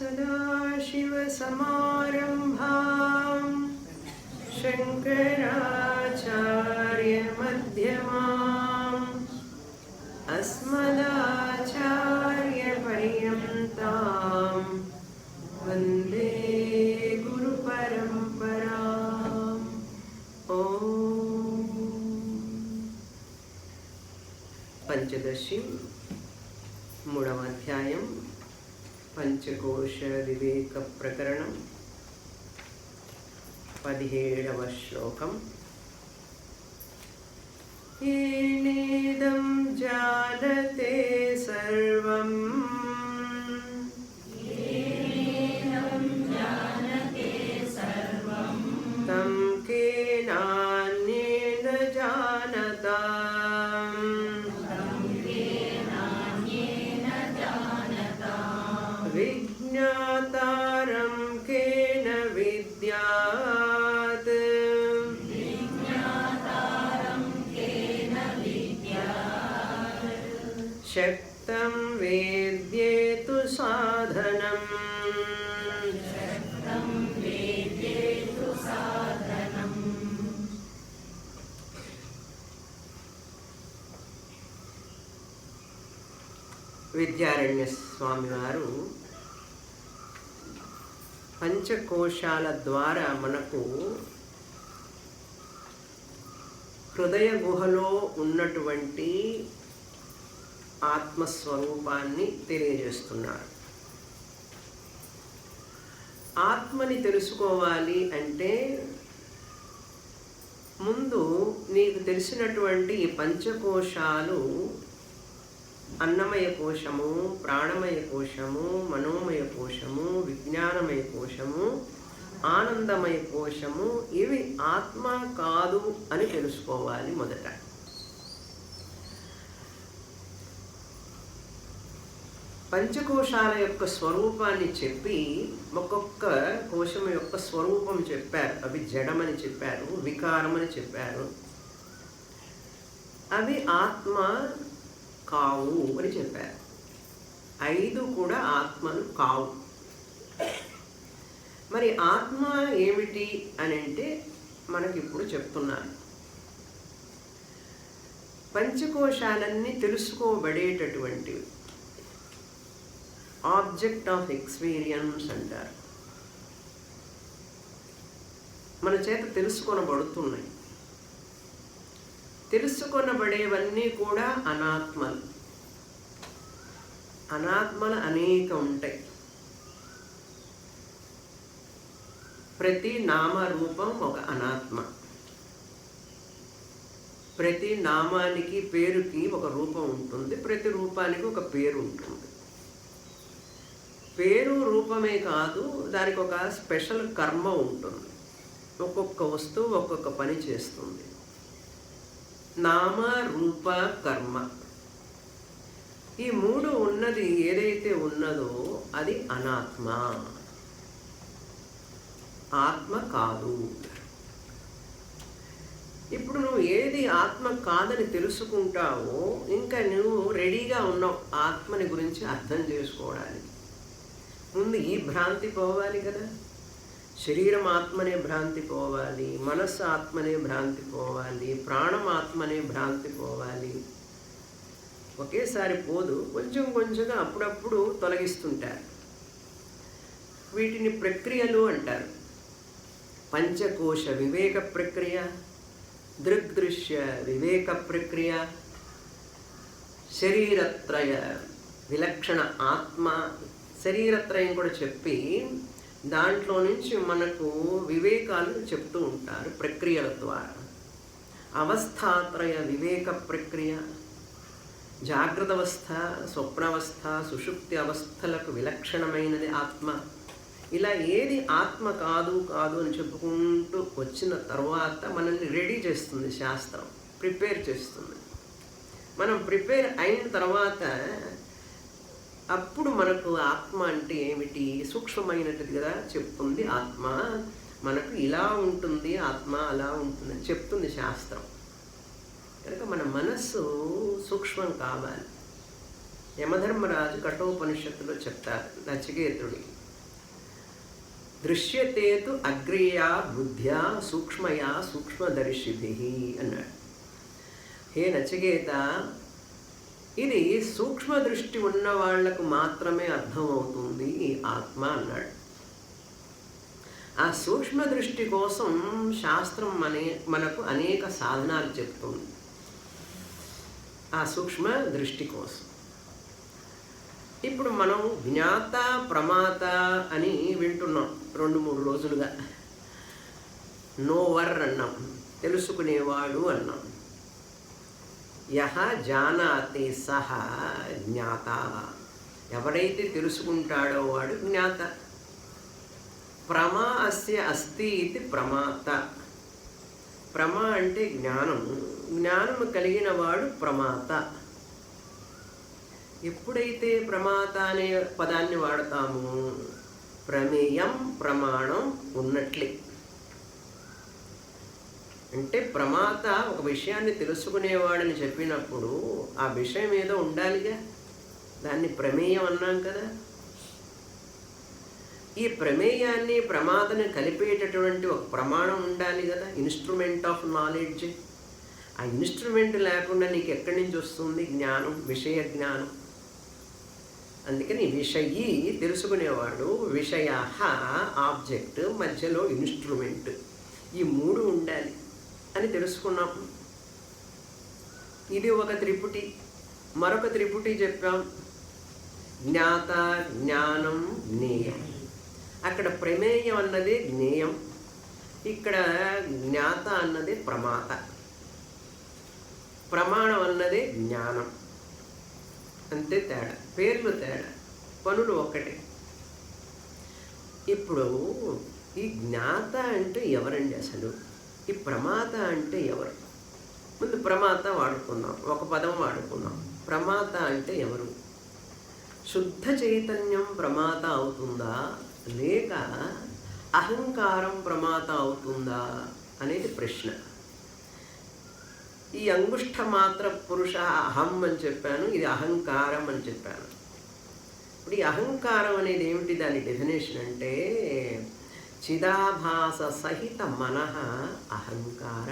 सदाशिवसमारम्भां शङ्कराचार्यमध्यमाम् अस्मदाचार्यपर्यन्तां वन्दे गुरुपरम्पराम्। पंचदशी मूडव अध्यायं पंचकोश विवेक प्रकरणं 17వ श्लोकम्। येनेदं जानते सर्वं तं केनान्येन जानताम् विज्ञातारं केन विद्यात् शक्तं वेद्येतु साधनम्। విద్యారణ్య స్వామి వారు పంచకోశాల ద్వారా మనకు హృదయ గుహలో ఉన్నటువంటి ఆత్మస్వరూపాన్ని తెలియజేస్తున్నారు. ఆత్మని తెలుసుకోవాలి అంటే ముందు నీకు తెలిసినటువంటి ఈ పంచకోశాలు అన్నమయ కోశము, ప్రాణమయ కోశము, మనోమయ కోశము, విజ్ఞానమయ కోశము, ఆనందమయ కోశము, ఇవి ఆత్మ కాదు అని తెలుసుకోవాలి. మొదట పంచకోశాల యొక్క స్వరూపాన్ని చెప్పి ఒక్కొక్క కోశం యొక్క స్వరూపం చెప్పారు. అవి జడమని చెప్పారు, వికారమని చెప్పారు. అవి ఆత్మ కావు అని చెప్పారు. 5 కూడా ఆత్మలు కావు. మరి ఆత్మ ఏమిటి అని అంటే మనకి ఇప్పుడు చెప్తున్నాను. పంచకోశాలన్నీ తెలుసుకోబడేటటువంటివి, ఆబ్జెక్ట్ ఆఫ్ ఎక్స్పీరియన్స్ అంటారు. మన చేత తెలుసుకొనబడుతున్నాయి. తెలుసుకొనబడేవన్నీ కూడా అనాత్మలు. అనాత్మలు అనేక ఉంటాయి. ప్రతి నామరూపం ఒక అనాత్మ. ప్రతి నామానికి పేరుకి ఒక రూపం ఉంటుంది, ప్రతి రూపానికి ఒక పేరు ఉంటుంది. పేరు రూపమే కాదు, దానికి ఒక స్పెషల్ కర్మ ఉంటుంది. ఒక్కొక్క వస్తువు ఒక్కొక్క పని చేస్తుంది. నామ రూప కర్మ, ఈ 3 ఉన్నది ఏదైతే ఉన్నదో అది అనాత్మ, ఆత్మ కాదు. ఇప్పుడు నువ్వు ఏది ఆత్మ కాదని తెలుసుకుంటావో ఇంకా నువ్వు రెడీగా ఉన్నావు ఆత్మని గురించి అర్థం చేసుకోవడానికి. ముందు ఈ భ్రాంతి పోవాలి కదా. శరీరం ఆత్మనే భ్రాంతి పోవాలి, మనస్సు ఆత్మనే భ్రాంతి పోవాలి, ప్రాణం ఆత్మనే భ్రాంతి పోవాలి. ఒకేసారి పోదు, కొంచెం కొంచెంగా అప్పుడప్పుడు తొలగిస్తుంటారు. వీటిని ప్రక్రియలు అంటారు. పంచకోశ వివేక ప్రక్రియ, దృగ్దృశ్య వివేక ప్రక్రియ, శరీరత్రయ విలక్షణ ఆత్మ, శరీరత్రయం కూడా చెప్పి దాంట్లో నుంచి మనకు వివేకాలు చెప్తూ ఉంటారు ప్రక్రియల ద్వారా. అవస్థాత్రయ వివేక ప్రక్రియ, జాగ్రత్త అవస్థ, స్వప్నావస్థ, సుషుప్తి అవస్థలకు విలక్షణమైనది ఆత్మ. ఇలా ఏది ఆత్మ కాదు కాదు అని చెప్పుకుంటూ వచ్చిన తర్వాత మనల్ని రెడీ చేస్తుంది శాస్త్రం, ప్రిపేర్ చేస్తుంది. మనం ప్రిపేర్ అయిన తర్వాత అప్పుడు మనకు ఆత్మ అంటే ఏమిటి, సూక్ష్మమైనది కదా చెప్తుంది. ఆత్మ మనకు ఇలా ఉంటుంది, ఆత్మ అలా ఉంటుందని చెప్తుంది శాస్త్రం. కనుక మన మనస్సు సూక్ష్మం కావాలి. యమధర్మరాజు కఠోపనిషత్తులో చెప్తారు నచికేతుడి, దృశ్యతేతు అగ్రేయా బుద్ధ్యా సూక్ష్మయా సూక్ష్మదర్శిభి అన్నాడు. హే నచికేత, ఇది సూక్ష్మ దృష్టి ఉన్న వాళ్లకు మాత్రమే అర్థమవుతుంది ఈ ఆత్మ అన్నాడు. ఆ సూక్ష్మ దృష్టి కోసం శాస్త్రం మనకు అనేక సాధనాలు చెప్తుంది. ఆ సూక్ష్మ దృష్టి కోసం ఇప్పుడు మనం జ్ఞాత ప్రమాత అని వింటున్నాం 2-3 రోజులుగా. నోవర్ అన్నాం, తెలుసుకునేవాడు అన్నాం. యహ జానాతి సహ జ్ఞాత, ఎవరైతే తెలుసుకుంటాడో వాడు జ్ఞాత. ప్రమా అస్య అస్తి ఇది ప్రమాత. ప్రమా అంటే జ్ఞానం, జ్ఞానము కలిగిన వాడు ప్రమాత. ఎప్పుడైతే ప్రమాత అనే పదాన్ని వాడతాము, ప్రమేయం ప్రమాణం ఉన్నట్లే. అంటే ప్రమాత ఒక విషయాన్ని తెలుసుకునేవాడని చెప్పినప్పుడు ఆ విషయం ఏదో ఉండాలిగా, దాన్ని ప్రమేయం అన్నాం కదా. ఈ ప్రమేయాన్ని ప్రమాతని కలిపేటటువంటి ఒక ప్రమాణం ఉండాలి కదా, ఇన్స్ట్రుమెంట్ ఆఫ్ నాలెడ్జ్. ఆ ఇన్స్ట్రుమెంట్ లేకుండా నీకు ఎక్కడి నుంచి వస్తుంది జ్ఞానం, విషయ జ్ఞానం? అందుకని విషయీ తెలుసుకునేవాడు, విషయ ఆబ్జెక్ట్, మధ్యలో ఇన్స్ట్రుమెంట్, ఈ 3 ఉండాలి అని తెలుసుకున్నాం. ఇది ఒక త్రిపుటి. మరొక త్రిపుటి చెప్పాం, జ్ఞాత జ్ఞానం జ్ఞేయం. అక్కడ ప్రమేయం అన్నది జ్ఞేయం, ఇక్కడ జ్ఞాత అన్నది ప్రమాత, ప్రమాణం అన్నది జ్ఞానం. అంతే తేడా, పేర్లు తేడా, పనులు ఒక్కటే. ఇప్పుడు ఈ జ్ఞాత అంటే ఎవరండి అసలు? ఈ ప్రమాత అంటే ఎవరు? ముందు ప్రమాత వాడుకున్నాం, ఒక పదం వాడుకున్నాం. ప్రమాత అంటే ఎవరు? శుద్ధ చైతన్యం ప్రమాత అవుతుందా, లేక అహంకారం ప్రమాత అవుతుందా అనేది ప్రశ్న. ఈ అంగుష్ట మాత్ర పురుష అహం అని చెప్పాను, ఇది అహంకారం అని చెప్పాను. ఇప్పుడు ఈ అహంకారం అనేది ఏమిటి? దాని డెఫినేషన్ అంటే చిదాభాస సహిత మనః అహంకార.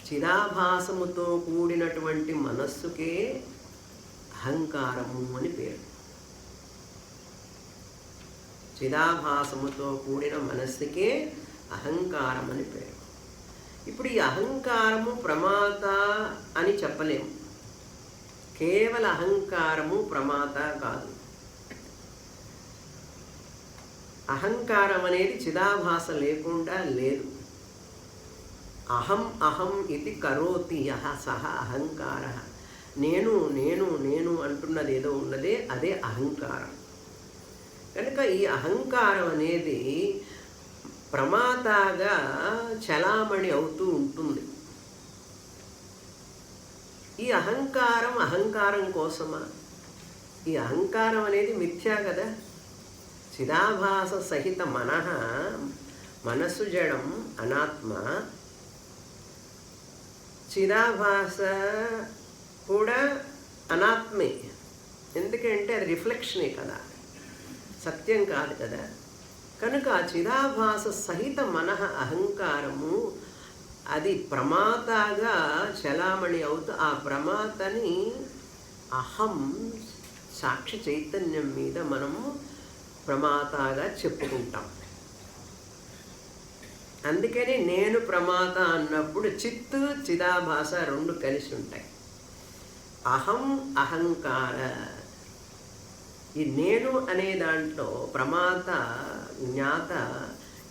చిదాభాసముతో కూడినటువంటి మనస్సుకే అహంకారము అని పేరు. చిదాభాసముతో కూడిన మనస్సుకే అహంకారం అని పేరు. ఇప్పుడు ఈ అహంకారము ప్రమాత అని చెప్పలేము. కేవల అహంకారము ప్రమాత కాదు. అహంకారం అనేది చిదాభాస లేకుండా లేదు. అహం అహం ఇది కరోతి యహ సహ అహంకార. నేను నేను నేను అంటున్నది ఏదో ఉన్నదే అదే అహంకారం. కనుక ఈ అహంకారం అనేది ప్రమాతగా చలామణి అవుతూ ఉంటుంది. ఈ అహంకారం అహంకారం కోసమా? ఈ అహంకారం అనేది మిథ్యా కదా. చిదాభాస సహిత మనః, మనస్సు జడం, అనాత్మ. చిదాభాస కూడా అనాత్మే, ఎందుకంటే అది రిఫ్లెక్షనే కదా, సత్యం కాదు కదా. కనుక చిదాభాస సహిత మనః అహంకారము అది ప్రమాతగా చలామణి అవుతూ ఆ ప్రమాతని అహం సాక్షి చైతన్యం మీద మనము ప్రమాతగా చెప్పుకుంటాం. అందుకని నేను ప్రమాత అన్నప్పుడు చిత్తు చిదాభాస 2 కలిసి ఉంటాయి. అహం అహంకార, ఈ నేను అనే దాంట్లో ప్రమాత జ్ఞాత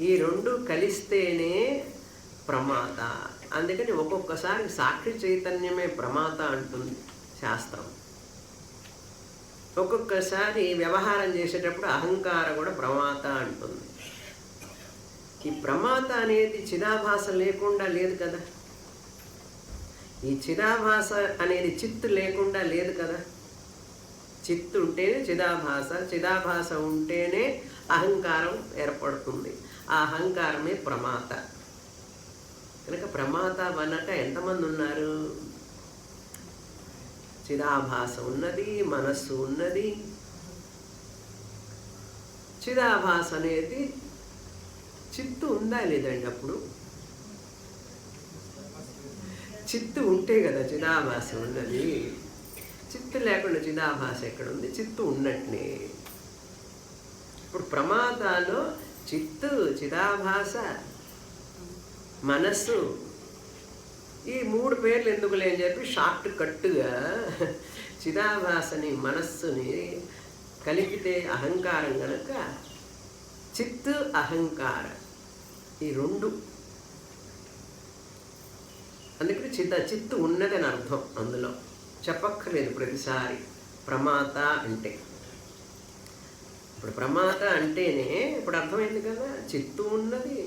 ఈ 2 కలిస్తేనే ప్రమాత. అందుకని ఒక్కొక్కసారి సాక్షి చైతన్యమే ప్రమాత అంటుంది శాస్త్రం. ఒక్కొక్కసారి వ్యవహారం చేసేటప్పుడు అహంకారం కూడా ప్రమాత అంటుంది. ఈ ప్రమాత అనేది చిదాభాస లేకుండా లేదు కదా. ఈ చిదాభాస అనేది చిత్తు లేకుండా లేదు కదా. చిత్తు ఉంటేనే చిదాభాస, చిదాభాస ఉంటేనే అహంకారం ఏర్పడుతుంది. ఆ అహంకారమే ప్రమాత. కనుక ప్రమాత వనక ఎంతమంది ఉన్నారు? చిదాభాస ఉన్నది, మనస్సు ఉన్నది, చిదాభాస అనేది చిత్తు ఉందా లేదండి? అప్పుడు చిత్తు ఉంటే కదా చిదాభాస ఉన్నది. చిత్తు లేకుండా చిదాభాస ఎక్కడుంది? చిత్తు ఉన్నట్నే. ఇప్పుడు ప్రమాదాలో చిత్తు, చిదాభాస, మనస్సు, ఈ 3 పేర్లు ఎందుకులే అని చెప్పి షార్ట్ కట్టుగా చిదాభాసని మనస్సుని కలిపితే అహంకారం కనుక చిత్తు అహంకార ఈ 2. అందుకని చిత్తు ఉన్నదని అర్థం. అందులో చెప్పక్కర్లేదు ప్రతిసారి ప్రమాత అంటే. ఇప్పుడు ప్రమాత అంటేనే ఇప్పుడు అర్థమైంది కదా, చిత్తు ఉన్నది.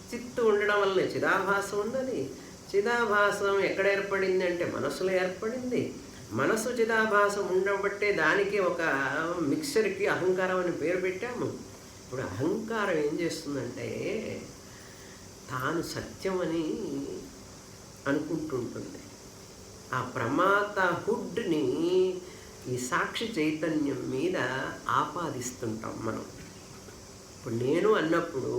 చిత్తు ఉండడం వల్లనే చిదాభాసం ఉన్నది. చిదాభాసం ఎక్కడ ఏర్పడింది అంటే మనసులో ఏర్పడింది. మనసు చిదాభాసం ఉండబట్టే దానికి ఒక మిక్సర్కి అహంకారం అని పేరు పెట్టాము. ఇప్పుడు అహంకారం ఏం చేస్తుందంటే తాను సత్యమని అనుకుంటుంటుంది. ఆ ప్రమాత హుడ్ని ఈ సాక్షి చైతన్యం మీద ఆపాదిస్తుంటాం మనం. ఇప్పుడు నేను అన్నప్పుడు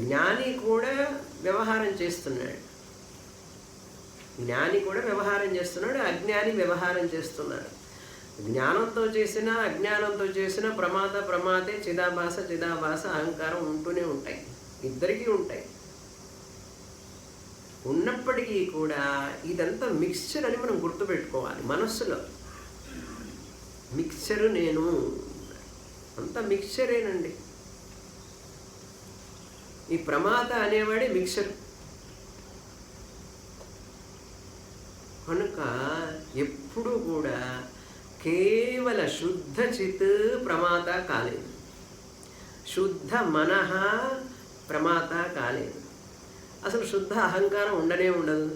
జ్ఞాని కూడా వ్యవహారం చేస్తున్నాడు. జ్ఞాని కూడా వ్యవహారం చేస్తున్నాడు, అజ్ఞాని వ్యవహారం చేస్తున్నాడు. జ్ఞానంతో చేసినా అజ్ఞానంతో చేసినా ప్రమాదే, చిదాభాస అహంకారం ఉంటూనే ఉంటాయి. ఇద్దరికీ ఉంటాయి. ఉన్నప్పటికీ కూడా ఇదంతా మిక్స్చర్ అని మనం గుర్తుపెట్టుకోవాలి. మనస్సులో మిక్స్చరు నేను అంతా మిక్స్చరేనండి. ఈ ప్రమాద అనేవాడే మిక్సర్. కనుక ఎప్పుడూ కూడా కేవల శుద్ధ చిత్ ప్రమాద కాలేదు, శుద్ధ మనః ప్రమాద కాలేదు. అసలు శుద్ధ అహంకారం ఉండనే ఉండదు.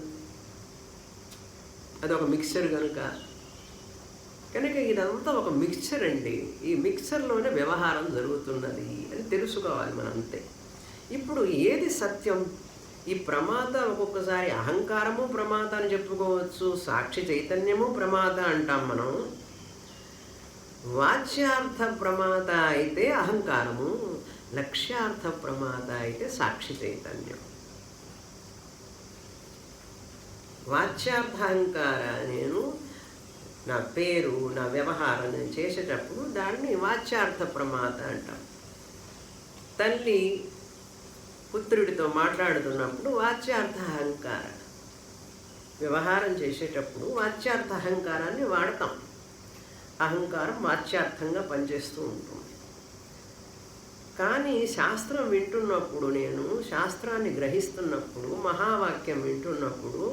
అదొక మిక్సర్ కనుక ఇదంతా ఒక మిక్చర్ అండి. ఈ మిక్చర్లోనే వ్యవహారం జరుగుతున్నది అని తెలుసుకోవాలి మనం, అంతే. ఇప్పుడు ఏది సత్యం? ఈ ప్రమాద ఒక్కొక్కసారి అహంకారము ప్రమాద అని చెప్పుకోవచ్చు, సాక్షి చైతన్యము ప్రమాద అంటాం మనం. వాచ్యార్థ ప్రమాద అయితే అహంకారము, లక్ష్యార్థ ప్రమాద అయితే సాక్షి చైతన్యం. వాచ్యార్థ అహంకార నేను నా పేరు నా వ్యవహారం నేను చేసేటప్పుడు దాన్ని వాచ్యార్థ ప్రమాద అంటాం. తల్లి పుత్రుడితో మాట్లాడుతున్నప్పుడు వాచ్యార్థ అహంకార, వ్యవహారం చేసేటప్పుడు వాచ్యార్థ అహంకారాన్ని వాడతాం. అహంకారం వాచ్యార్థంగా పనిచేస్తూ ఉంటుంది. కానీ శాస్త్రం వింటున్నప్పుడు, నేను శాస్త్రాన్ని గ్రహిస్తున్నప్పుడు, మహావాక్యం వింటున్నప్పుడు,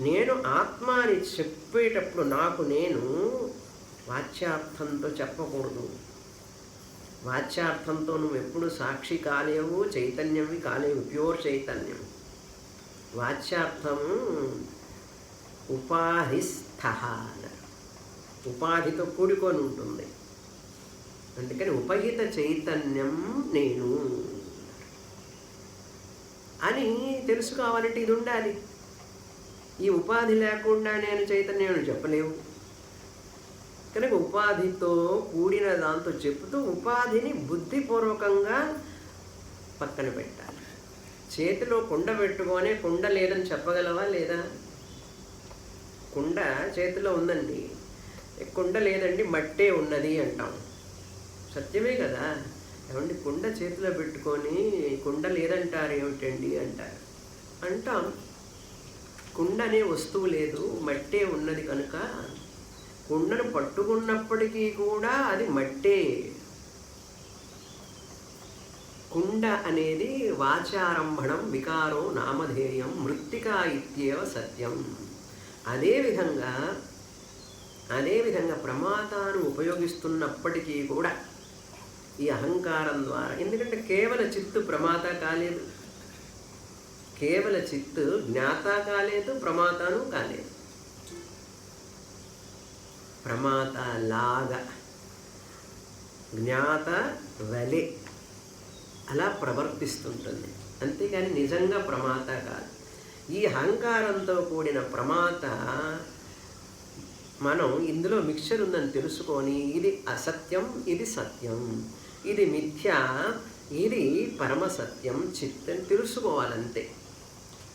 నేను ఆత్మ అని చెప్పేటప్పుడు నాకు నేను వాచ్యార్థంతో చెప్పకూడదు. వాచ్యార్థంతో నువ్వు ఎప్పుడు సాక్షి కాలేవు, చైతన్యంవి కాలేవు, ప్యూర్ చైతన్యం. వాచ్యార్థము ఉపాధిస్థ, ఉపాధితో కూడుకొని ఉంటుంది. అందుకని ఉపహిత చైతన్యం నేను అని తెలుసుకోవాలంటే ఇది ఉండాలి. ఈ ఉపాధి లేకుండా నేను చైతన్యం చెప్పలేవు. కనుక ఉపాధితో కూడిన దాంతో చెప్తూ ఉపాధిని బుద్ధిపూర్వకంగా పక్కన పెట్టాలి. చేతిలో కుండ పెట్టుకొని కుండ లేదని చెప్పగలవా? లేదా? కుండ చేతిలో ఉందండి, కుండ లేదండి మట్టే ఉన్నది అంటాం. సత్యమే కదా. ఏమండి కుండ చేతిలో పెట్టుకొని కుండ లేదంటారు ఏమిటండి అంటారు. అంటాం. కుండ అనే వస్తువు లేదు, మట్టే ఉన్నది కనుక కుండను పట్టుకున్నప్పటికీ కూడా అది మట్టే. కుండ అనేది వాచారంభణం వికారో నామధేయం మృత్తికా ఇత్యేవ సత్యం. అదేవిధంగా ప్రమాదాన్ని ఉపయోగిస్తున్నప్పటికీ కూడా ఈ అహంకారం ద్వారా, ఎందుకంటే కేవల చిత్తు ప్రమాద కాలేదు, కేవల చిత్తు జ్ఞాత కాలేదు, ప్రమాతను కాలేదు. ప్రమాత లాగా జ్ఞాత వలె అలా ప్రవర్తిస్తుంటుంది, అంతేగాని నిజంగా ప్రమాత కాదు. ఈ అహంకారంతో కూడిన ప్రమాత మనం ఇందులో మిక్చర్ ఉందని తెలుసుకొని ఇది అసత్యం, ఇది సత్యం, ఇది మిథ్య, ఇది పరమసత్యం చిత్తం తెలుసుకోవాలంతే.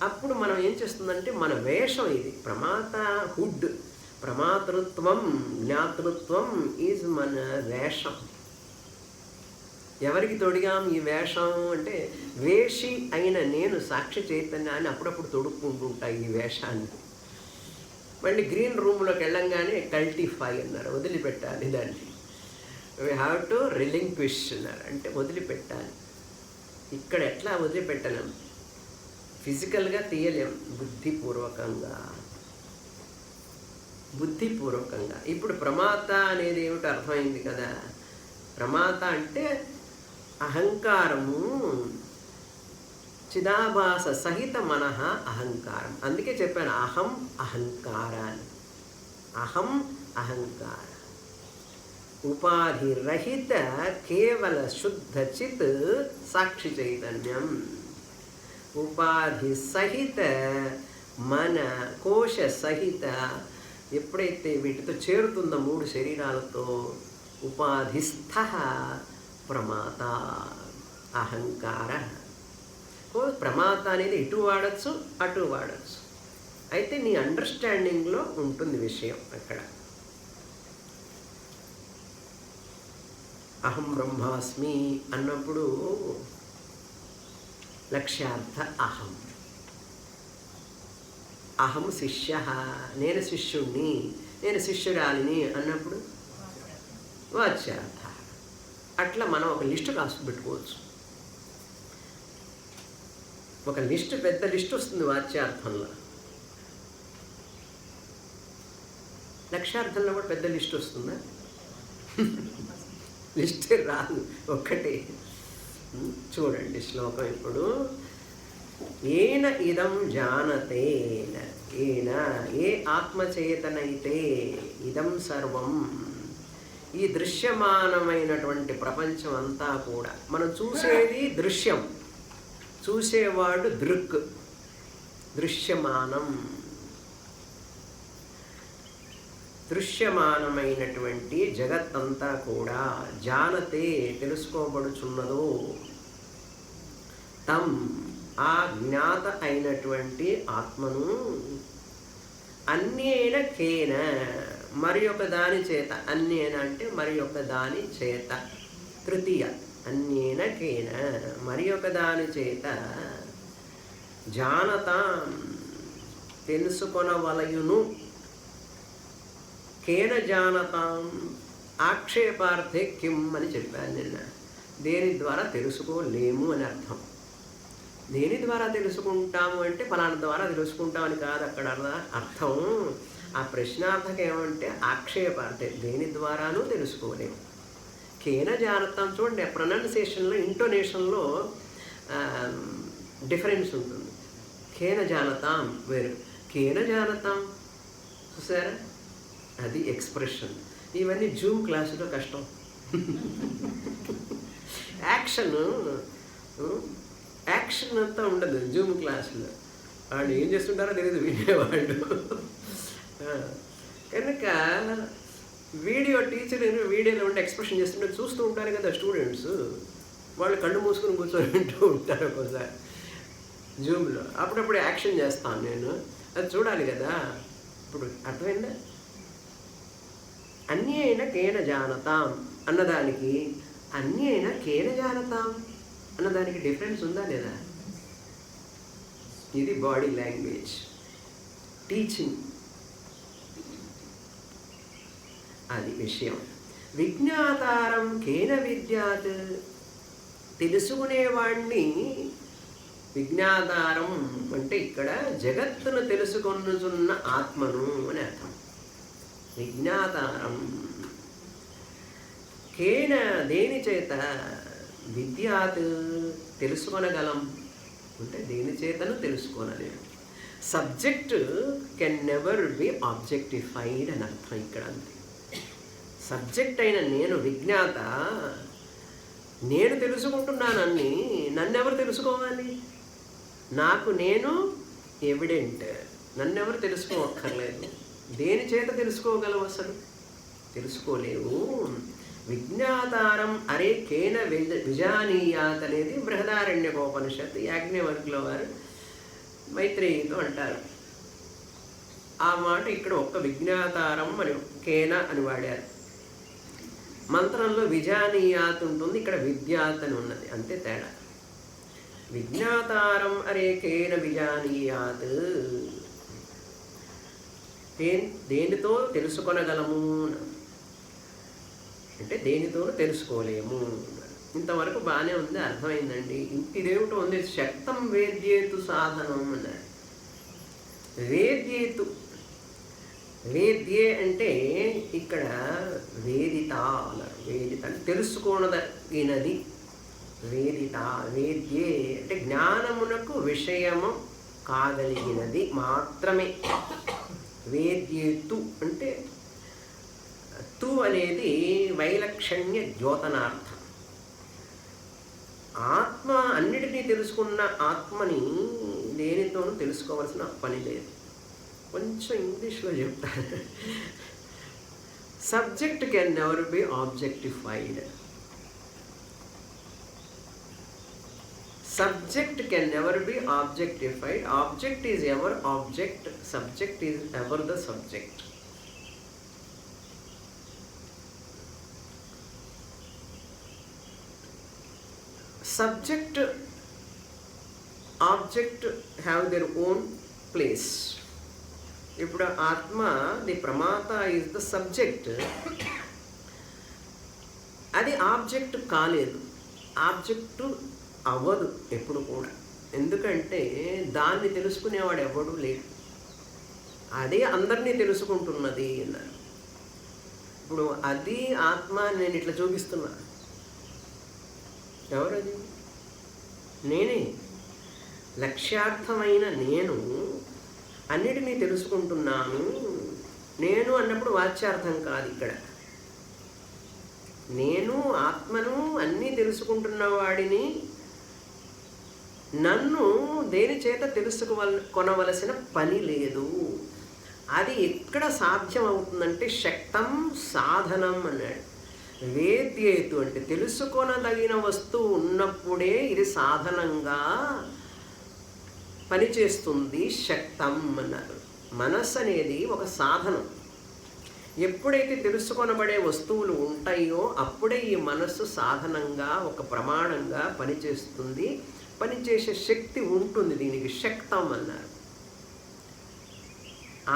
అప్పుడు మనం ఏం చేస్తుందంటే మన వేషం ఇది ప్రమాత హుడ్, ప్రమాతృత్వం జ్ఞాతృత్వం ఈజ్ మన వేషం. ఎవరికి తొడిగాం ఈ వేషం అంటే వేషి అయిన నేను సాక్షి చైతన్యాన్ని అప్పుడప్పుడు తొడుక్కుంటుంటా ఈ వేషాన్ని. మళ్ళీ గ్రీన్ రూమ్లోకి వెళ్ళంగానే కల్టిఫై అన్నారు, వదిలిపెట్టాలి దాన్ని. వీ హ్యావ్ టు రిలింక్విష్ అన్నారు, అంటే వదిలిపెట్టాలి. ఇక్కడ ఎట్లా వదిలిపెట్టలేం, ఫిజికల్గా తీయలేం, బుద్ధిపూర్వకంగా. ఇప్పుడు ప్రమాత అనేది ఏమిటో అర్థమైంది కదా. ప్రమాత అంటే అహంకారము, చిదాభాస సహిత మనః అహంకారం. అందుకే చెప్పాను అహం అహంకారాన్ని. అహం అహంకార ఉపాధి రహిత కేవల శుద్ధ చిత్ సాక్షి చైతన్యం. ఉపాధి సహిత మన కోశ సహిత ఎప్పుడైతే వీటితో చేరుతుందో మూడు శరీరాలతో ఉపాధిస్థ ప్రమాత అహంకార. ప్రమాత అనేది ఇటు వాడచ్చు అటు వాడచ్చు, అయితే నీ అండర్స్టాండింగ్లో ఉంటుంది విషయం. అక్కడ అహం బ్రహ్మాస్మి అన్నప్పుడు లక్ష్యార్థ అహం. అహం శిష్య, నేను శిష్యుణ్ణి, నేను శిష్యురాలిని అన్నప్పుడు వాచ్యార్థ. అట్లా మనం ఒక లిస్టు రాసి పెట్టుకోవచ్చు. ఒక లిస్టు, పెద్ద లిస్ట్ వస్తుంది వాచ్యార్థంలో. లక్ష్యార్థంలో కూడా పెద్ద లిస్ట్ వస్తుందా? లిస్టే రాదు, ఒక్కటే. చూడండి శ్లోకం ఇప్పుడు. ఏన ఇదం జానతే, ఏన ఏ ఆత్మచేతనైతే ఇదం సర్వం, ఈ దృశ్యమానమైనటువంటి ప్రపంచం అంతా కూడా, మనం చూసేది దృశ్యం, చూసేవాడు దృక్, దృశ్యమానం. దృశ్యమానమైనటువంటి జగత్తంతా కూడా జానతే తెలుసుకోబడుచున్నదో, తం ఆ జ్ఞాత అయినటువంటి ఆత్మను, అన్యేన కేన మరి ఒక దాని చేత, అన్యేన అంటే మరి ఒక దాని చేత, తృతీయ, అన్యేన కేన మరి ఒక దాని చేత, జానత తెలుసుకొనవలయును. కేన జానతాం ఆక్షేపార్థే కిం అని చెప్పాను నిన్న. దేని ద్వారా తెలుసుకోలేము అని అర్థం. దేని ద్వారా తెలుసుకుంటాము అంటే ఫలానా ద్వారా తెలుసుకుంటామని కాదు అక్కడ అర్థం. ఆ ప్రశ్నార్థకం ఏమంటే ఆక్షేపార్థే, దేని ద్వారానూ తెలుసుకోలేము. కేన జానతాం చూడండి, ప్రొనౌన్సియేషన్లో ఇంటోనేషన్లో డిఫరెన్స్ ఉంటుంది. కేన జానతాం వేరు, కేన జానతాం చూసారా, అది ఎక్స్ప్రెషన్. ఇవన్నీ జూమ్ క్లాసులో కష్టం. యాక్షన్ అంతా ఉండదు జూమ్ క్లాసులో. వాళ్ళు ఏం చేస్తుంటారో తెలియదు వినేవాళ్ళు. కనుక వీడియోలో ఉండే ఎక్స్ప్రెషన్ చేస్తుంటే చూస్తూ ఉంటారు కదా స్టూడెంట్స్. వాళ్ళు కళ్ళు మూసుకొని కూర్చొని వింటూ ఉంటారు ఒక్కోసారి జూమ్లో. అప్పుడప్పుడు యాక్షన్ చేస్తాను నేను, అది చూడాలి కదా. ఇప్పుడు అర్థమైందా? అన్యేన కేన జానతాం అన్నదానికి అన్యేన కేన జానతాం అన్నదానికి డిఫరెన్స్ ఉందా లేదా? ఇది బాడీ లాంగ్వేజ్ టీచింగ్, అది విషయం. విజ్ఞాతారం కేన విద్యాత్, తెలుసుకునేవాడిని. విజ్ఞాతారం అంటే ఇక్కడ జగత్తును తెలుసుకొనుచున్న ఆత్మను అని అర్థం. విజ్ఞాతారం కేన దేని చేత, విద్యాత్ తెలుసుకొనగలం అంటే దేని చేతను తెలుసుకోనలేము. Subject can never be objectified అని అర్థం ఇక్కడ. అంతే. సబ్జెక్ట్ అయిన నేను విజ్ఞాత, నేను తెలుసుకుంటున్నానని నన్నెవరు తెలుసుకోవాలి? నాకు నేను ఎవిడెంట్, నన్నెవరు తెలుసుకోవక్కర్లేదు. దేని చేత తెలుసుకోగలవు? అసలు తెలుసుకోలేవు. విజ్ఞాతారం అరే కేన విజానీయాత్ అనేది బృహదారణ్యకోపనిషత్తు యాజ్ఞవల్క్యుల వారు మైత్రేయితో అంటారు. ఆ మాట ఇక్కడ ఒక్క విజ్ఞాతారం అని కేన అని వాడారు. మంత్రంలో విజానీయాత్ ఉంటుంది, ఇక్కడ విద్యాత్ అని ఉన్నది, అంతే తేడా. విజ్ఞాతారం అరే కేన విజానీయాత్, దేనితో తెలుసుకొనగలము అంటే దేనితోనూ తెలుసుకోలేము. ఇంతవరకు బాగానే ఉంది, అర్థమైందండి. ఇదేమిటో ఉంది, శక్తం వేద్యేతు సాధనం అన్నాడు. వేద్యేతు, వేద్యే అంటే ఇక్కడ వేదిత అన్నారు. వేదిత అంటే తెలుసుకోనదగినది. వేదిత, వేద్యే అంటే జ్ఞానమునకు విషయము కాగలిగినది మాత్రమే. వేద్యేతు అంటే తు అనేది వైలక్షణ్య ద్యోతనార్థం. ఆత్మ అన్నిటినీ తెలుసుకున్న ఆత్మని దేనితోనూ తెలుసుకోవాల్సిన పని లేదు. కొంచెం ఇంగ్లీష్లో చెప్తాను. Subject can never be objectified. Subject can never be objectified. Object is ever object. Subject is ever the subject. Subject, object have their own place. ఇప్పుడు ఆత్మ, ది ప్రమాత ఈజ్ ద సబ్జెక్ట్. అది ఆబ్జెక్ట్ కాలేదు, ఆబ్జెక్టు అవ్వదు ఎప్పుడు కూడా. ఎందుకంటే దాన్ని తెలుసుకునేవాడు ఎవడు లేడు, అదే అందరినీ తెలుసుకుంటున్నది అన్నారు. ఇప్పుడు అది ఆత్మ నేను ఇట్లా చూపిస్తున్నా, ఎవరది? నేనే. లక్ష్యార్థమైన నేను అన్నిటినీ తెలుసుకుంటున్నాను. నేను అన్నప్పుడు వాచ్యార్థం కాదు ఇక్కడ. నేను ఆత్మను అన్నీ తెలుసుకుంటున్న వాడిని. నన్ను దేని చేత కొనవలసిన పని లేదు. అది ఎక్కడ సాధ్యం అవుతుందంటే శక్తం సాధనం అన్నాడు. వేద్యేతు అంటే తెలుసుకొనదగిన వస్తువు ఉన్నప్పుడే ఇది సాధనంగా పనిచేస్తుంది. శక్తం అన్నారు. మనస్సు అనేది ఒక సాధనం. ఎప్పుడైతే తెలుసుకొనబడే వస్తువులు ఉంటాయో అప్పుడే ఈ మనస్సు సాధనంగా ఒక ప్రమాణంగా పనిచేస్తుంది. పనిచేసే శక్తి ఉంటుంది, దీనికి శక్తం అన్నారు.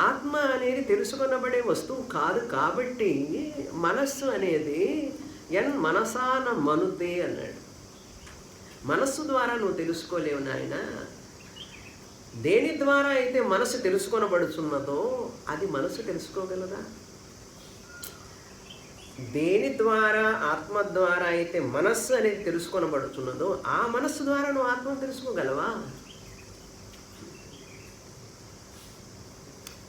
ఆత్మ అనేది తెలుసుకొనబడే వస్తువు కాదు కాబట్టి మనస్సు అనేది మనసాన మనుతే అన్నాడు. మనస్సు ద్వారా నువ్వు తెలుసుకోలేవు నాయన. దేని ద్వారా అయితే మనసు తెలుసుకొనబడుచున్నదో అది మనసు తెలుసుకోగలదా? దేని ద్వారా, ఆత్మ ద్వారా అయితే మనస్సు అనేది తెలుసుకొనబడుచున్నదో ఆ మనస్సు ద్వారా నువ్వు ఆత్మను తెలుసుకోగలవా?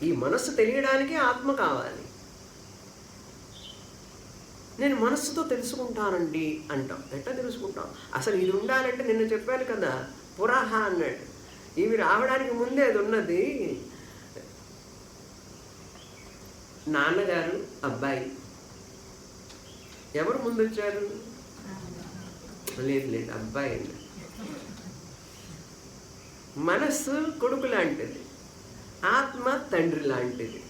ఈ మనస్సు తెలియడానికి ఆత్మ కావాలి. నేను మనస్సుతో తెలుసుకుంటానండి అంటాం. ఎట్లా తెలుసుకుంటాం? అసలు ఇది ఉండాలంటే నిన్న చెప్పాను కదా, పురాహ అన్నట్టు. ఇవి రావడానికి ముందే అది ఉన్నది. నాన్నగారు, అబ్బాయి ఎవరు ముందు వచ్చారు? లేదు లేదు, అబ్బాయి అండి. మనస్సు కొడుకు లాంటిది, ఆత్మ తండ్రి లాంటిది.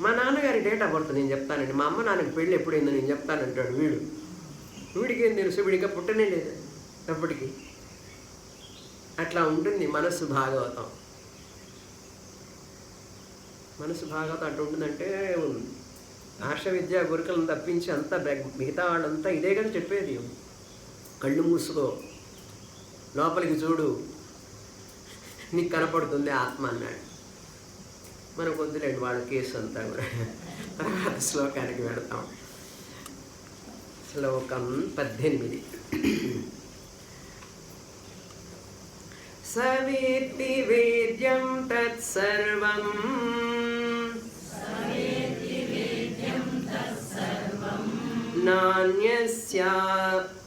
మా నాన్నగారి డేట్ ఆఫ్ బర్త్ నేను చెప్తానండి, మా అమ్మ నాన్నకి పెళ్ళి ఎప్పుడైందో నేను చెప్తానంటాడు వీడు. వీడికి ఏం తెలుసు? వీడిగా పుట్టనే లేదు ఎప్పటికీ. అట్లా ఉంటుంది మనస్సు భాగవతం. మనస్సు భాగవతం అట్లా ఉంటుందంటే ఆర్ష విద్యా గురుకులను తప్పించి అంతా మిగతా వాళ్ళంతా ఇదే కానీ చెప్పేది. కళ్ళు మూసుకో, లోపలికి చూడు, నీకు కనపడుతుంది ఆత్మ అన్నాడు. మనకు వద్దులేండి వాళ్ళ కేసు అంతా కూడా. తర్వాత శ్లోకానికి వెళతాం. శ్లోకం 18. సవేత్తి వేద్యం తత్సర్వం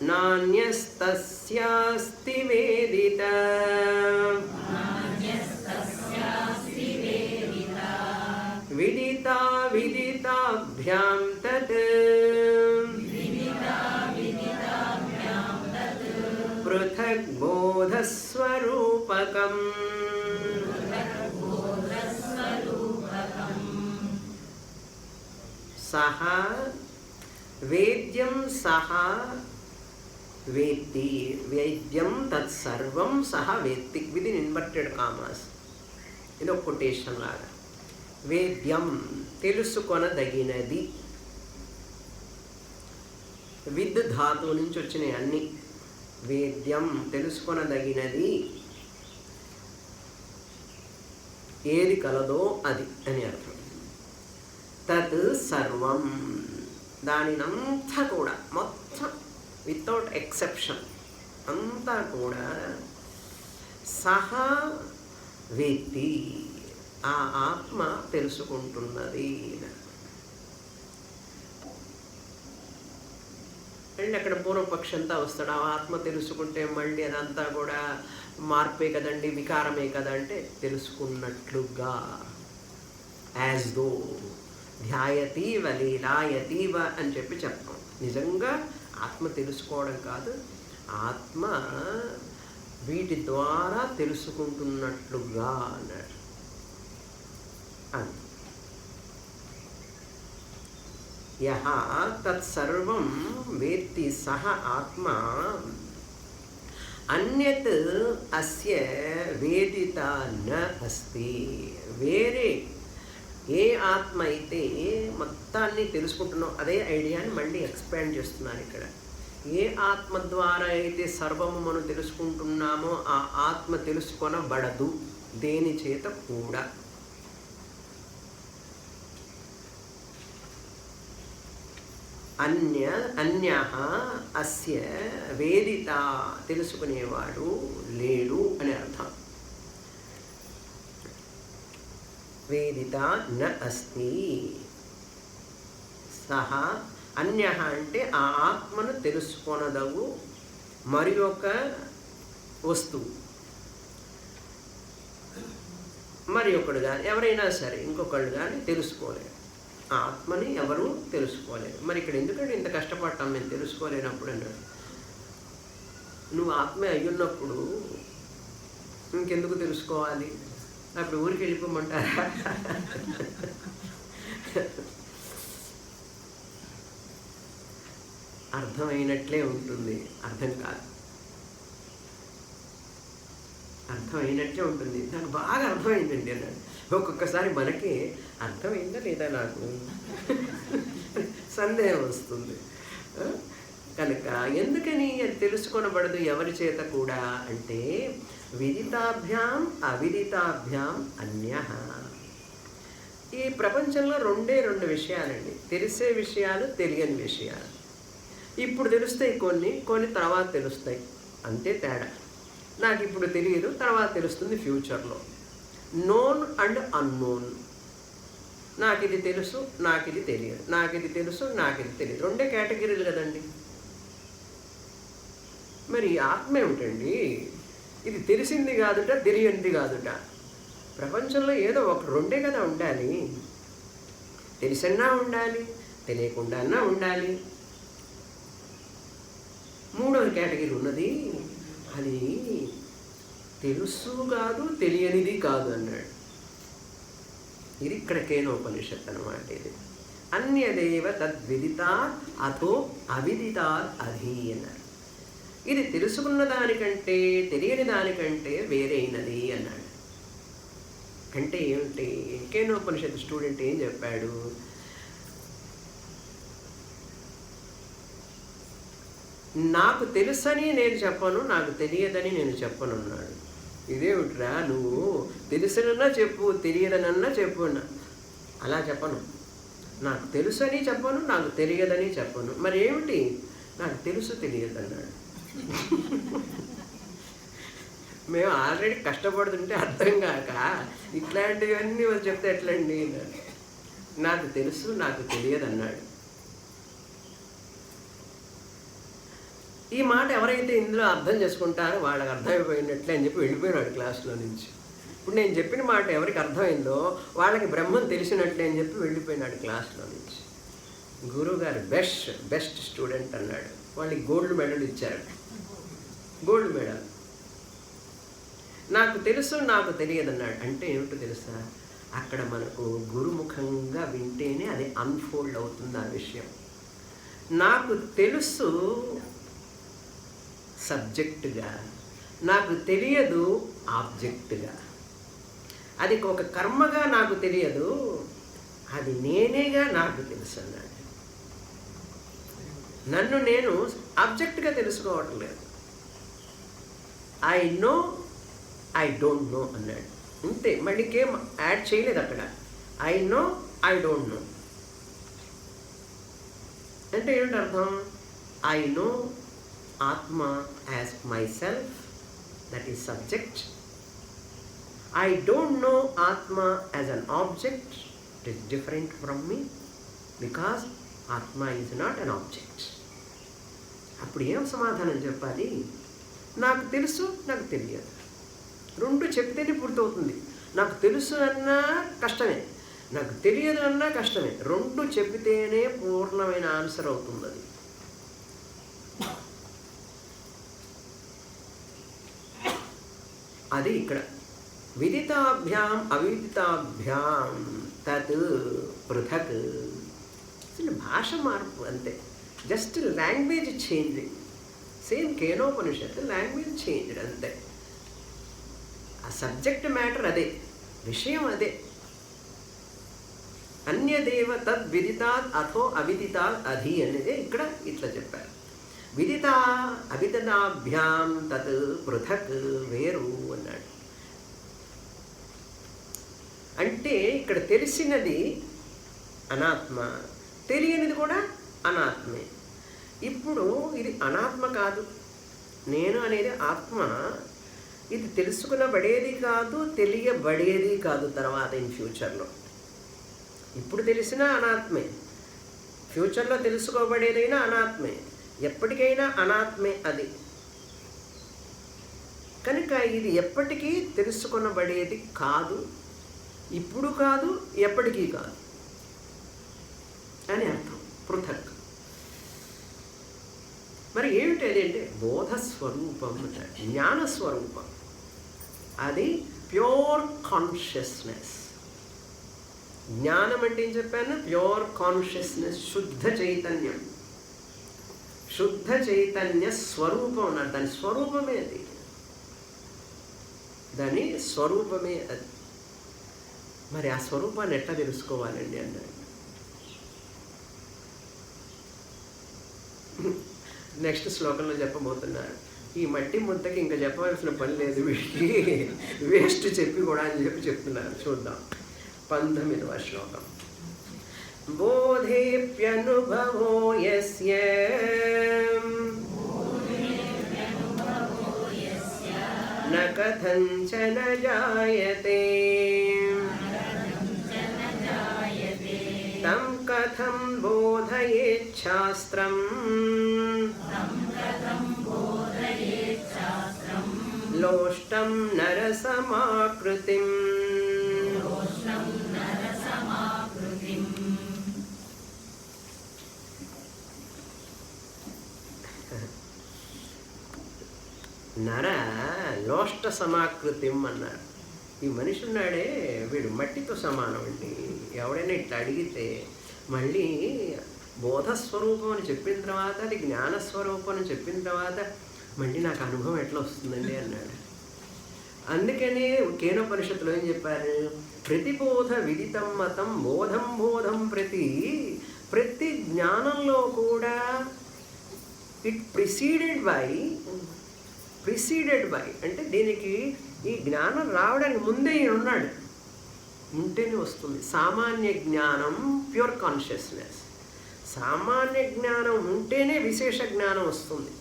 నాన్యస్తస్యాస్తి వేదిత. విదితాభ్యాం తత్ పృథక్ బోధస్వరూపకం. సహ వేద్యం సహ వేత్తి, వేద్యం తత్సర్వం సహ వేత్తి విత్ ఇన్ ఇన్వర్టెడ్ కామాస్. ఇది ఒక కొటేషన్ లాగా. వేద్యం తెలుసుకొనదగినది, విద్ ధాతువు నుంచి వచ్చినాయి అన్ని. వేద్యం తెలుసుకొనదగినది, ఏది కలదో అది అని అర్థం. తత్ సర్వం దానినంతా కూడా మొత్తం వితౌట్ ఎక్సెప్షన్ అంతా కూడా సహా వేత్తి ఆ ఆత్మ తెలుసుకుంటున్నది. అండ్ అక్కడ పూర్వపక్షి అంతా వస్తాడు. ఆ ఆత్మ తెలుసుకుంటే మళ్ళీ అదంతా కూడా మార్పే కదండి, వికారమే కదా అంటే తెలుసుకున్నట్లుగా, యాజ్ దో ధ్యాయతీవ లీలాయతీవ అని చెప్పి చెప్తాం. నిజంగా ఆత్మ తెలుసుకోవడం కాదు, ఆత్మ వీటి ద్వారా తెలుసుకుంటున్నట్లుగా అన్నాడు. అని యహ తత్సర్వం వేత్తి సహ ఆత్మ అన్యత్ అస్య వేదిత న అస్తి. వేరే ఏ ఆత్మ అయితే మొత్తాన్ని తెలుసుకుంటున్నాం అదే ఐడియాని మళ్ళీ ఎక్స్పాండ్ చేస్తున్నారు ఇక్కడ. ఏ ఆత్మ ద్వారా అయితే సర్వము మనం తెలుసుకుంటున్నామో ఆ ఆత్మ తెలుసుకొనబడదు దేని చేత కూడా. అన్యః అస్య వేదిత తెలుసుకునేవాడు లేడు అని అర్థం. వేదిత న అస్తి సహ. అన్యః అంటే ఆ ఆత్మను తెలుసుకొనదగు మరి ఒక వస్తువు, మరి ఒకడు కానీ ఎవరైనా సరే ఇంకొకళ్ళు కానీ తెలుసుకోలేరు. ఆ ఆత్మని ఎవరు తెలుసుకోలేరు. మరి ఇక్కడ ఎందుకంటే ఇంత కష్టపడతాం మేము తెలుసుకోలేనప్పుడు అన్నాడు. నువ్వు ఆత్మే అయ్యున్నప్పుడు ఇంకెందుకు తెలుసుకోవాలి? అప్పుడు ఊరికి వెళ్ళిపోమంటారా? అర్థమైనట్లే ఉంటుంది, అర్థం కాదు. అర్థమైనట్లే ఉంటుంది, నాకు బాగా అర్థమైందండి అన్నాడు. ఒక్కొక్కసారి మనకి అర్థమైందా లేదా నాకు సందేహం వస్తుంది. కనుక ఎందుకని అది తెలుసుకొనబడదు ఎవరి చేత కూడా అంటే విదితాభ్యాం అవిదితాభ్యాం అన్యః. ఈ ప్రపంచంలో రెండు విషయాలండి, తెలిసే విషయాలు, తెలియని విషయాలు. ఇప్పుడు తెలుస్తాయి కొన్ని తర్వాత తెలుస్తాయి, అంతే తేడా. నాకు ఇప్పుడు తెలియదు, తర్వాత తెలుస్తుంది ఫ్యూచర్లో. Known and unknown. నాకు ఇది తెలుసు, నాకు ఇది తెలియదు, నాకు ఇది తెలుసు, నాకు ఇది తెలియదు, రెండే కేటగిరీలు కదండి. మరి ఆత్మ ఏమిటండి? ఇది తెలిసింది కాదుట, తెలియనిది కాదుట. ప్రపంచంలో ఏదో రెండే కదా ఉండాలి. తెలిసన్నా ఉండాలి, తెలియకుండా అన్నా ఉండాలి. మూడవ కేటగిరీ ఉన్నది, అది తెలుసు కాదు, తెలియనిది కాదు అన్నాడు. ఇది ఇక్కడ కేనోపనిషత్ అన్నమాట. ఇది అన్యదేవ తద్విదితాత్ అథో అవిదితాత్ అధి అన్నారు. ఇది తెలుసుకున్న దానికంటే తెలియని దానికంటే వేరైనది అన్నాడు. అంటే ఏమిటి? కేనోపనిషత్ స్టూడెంట్ ఏం చెప్పాడు? నాకు తెలుసని నేను చెప్పను, నాకు తెలియదని నేను చెప్పను అన్నాడు. ఇదేమిట్రా, నువ్వు తెలుసనన్నా చెప్పు, తెలియదనన్నా చెప్పు. అలా చెప్పను. నాకు తెలుసని చెప్పను, నాకు తెలియదని చెప్పను. మరి ఏమిటి? నాకు తెలుసు, తెలియదు అన్నాడు. మేము ఆల్రెడీ కష్టపడుతుంటే అర్థం కాక ఇట్లాంటివన్నీ చెప్తే ఎట్లండి? నాకు తెలుసు, నాకు తెలియదు అన్నాడు. ఈ మాట ఎవరైతే ఇందులో అర్థం చేసుకుంటారో వాళ్ళకి అర్థమైపోయినట్లే అని చెప్పి వెళ్ళిపోయినాడు క్లాస్లో నుంచి. ఇప్పుడు నేను చెప్పిన మాట ఎవరికి అర్థమైందో వాళ్ళకి బ్రహ్మం తెలిసినట్లే అని చెప్పి వెళ్ళిపోయినాడు క్లాస్లో నుంచి. గురువుగారు బెస్ట్ స్టూడెంట్ అన్నాడు. వాళ్ళకి గోల్డ్ మెడల్ ఇచ్చారు. Gold medal. నాకు తెలుసు నాకు తెలియదు అన్నాడు. అంటే ఏమిటో తెలుసా, అక్కడ మనకు గురుముఖంగా వింటేనే అది అన్ఫోల్డ్ అవుతుంది ఆ విషయం. నాకు తెలుసు సబ్జెక్టుగా, నాకు తెలియదు ఆబ్జెక్టుగా. అది ఒక కర్మగా నాకు తెలియదు, అది నేనేగా నాకు తెలుసు అన్నాడు. నన్ను నేను ఆబ్జెక్ట్గా తెలుసుకోవటం లేదు. I know I don't know అన్నాడు. అంతే, మళ్ళీ ఇంకేం యాడ్ చేయలేదు అక్కడ. I know I don't know అంటే ఏంటి అర్థం? ఐ నో ఆత్మ as my self, that is subject. I don't know ఆత్మ as an object, it is different from me, because ఆత్మ ఈజ్ నాట్ అన్ ఆబ్జెక్ట్. అప్పుడు ఏం సమాధానం చెప్పాలి? నాకు తెలుసు నాకు తెలియదు, రెండు చెప్తేనే పూర్తవుతుంది. నాకు తెలుసు అన్నా కష్టమే, నాకు తెలియదు అన్నా కష్టమే. రెండు చెప్పితేనే పూర్ణమైన ఆన్సర్ అవుతుంది. అది ఇక్కడ విదితాభ్యాం అవిదితాభ్యాం తత్ పృథక్. భాష మార్పు అంతే, just language changing. Same Kenopanishad language change అంతే. ఆ సబ్జెక్ట్ మ్యాటర్ అదే, విషయం అదే. అన్యదేవ తద్ విదితాత్ అథో అవిదితాత్ అధి అనేది ఇక్కడ ఇట్లా చెప్పారు. విదిత అవిదితాభ్యాం తత్ పృథక్, వేరు అన్నాడు. అంటే ఇక్కడ తెలిసినది అనాత్మ, తెలియనిది కూడా అనాత్మే. ఇప్పుడు ఇది అనాత్మ కాదు, నేను అనేది ఆత్మ. ఇది తెలుసుకునబడేది కాదు, తెలియబడేది కాదు తర్వాత ఇన్ ఫ్యూచర్లో. ఇప్పుడు తెలిసినా అనాత్మే, ఫ్యూచర్లో తెలుసుకోబడేదైనా అనాత్మే, ఎప్పటికైనా అనాత్మే అది. కనుక ఇది ఎప్పటికీ తెలుసుకొనబడేది కాదు, ఇప్పుడు కాదు, ఎప్పటికీ కాదు అని అర్థం. పృథక్. మరి ఏమిటి అది అంటే బోధస్వరూపం అంటారు, జ్ఞానస్వరూపం. అది ప్యూర్ కాన్షియస్నెస్. జ్ఞానం అంటే ఏం చెప్పాను? ప్యూర్ కాన్షియస్నెస్, శుద్ధ చైతన్యం. శుద్ధ చైతన్య స్వరూపం అన్నారు. దాని స్వరూపమే అది, దాని స్వరూపమే అది. మరి ఆ స్వరూపాన్ని ఎట్లా తెలుసుకోవాలండి అన్నాడు. నెక్స్ట్ శ్లోకంలో చెప్పబోతున్నారు. ఈ మట్టి ముద్దకి ఇంకా చెప్పవలసిన పని లేదు వీడికి, వేస్ట్ చెప్పి కూడా అని చెప్తున్నారు. చూద్దాం 19వ శ్లోకం. బోధేప్యనుభవో యస్య న కథంచన జాయతే తం కథం బోధయేచ్ఛాస్త్రం లోష్టం నరసమాకృతిం. నర లోష్ట సమాకృతిం అన్నారు. ఈ మనిషి ఉన్నాడే వీడు మట్టితో సమానం అండి. ఎవడైనా ఇట్లా అడిగితే మళ్ళీ బోధస్వరూపం అని చెప్పిన తర్వాత, అది జ్ఞానస్వరూపం అని చెప్పిన తర్వాత మళ్ళీ నాకు అనుభవం ఎట్లా వస్తుందండి అన్నాడు. అందుకనే కేనోపనిషత్తులో ఏం చెప్పారు? ప్రతిబోధ విదితం మతం బోధం బోధం ప్రతి జ్ఞానంలో కూడా ఇట్ ప్రిసీడెడ్ బై అంటే దీనికి ఈ జ్ఞానం రావడానికి ముందే ఈయన ఉన్నాడు, ఉంటేనే వస్తుంది. సామాన్య జ్ఞానం ప్యూర్ కాన్షియస్నెస్. సామాన్య జ్ఞానం ఉంటేనే విశేష జ్ఞానం వస్తుంది.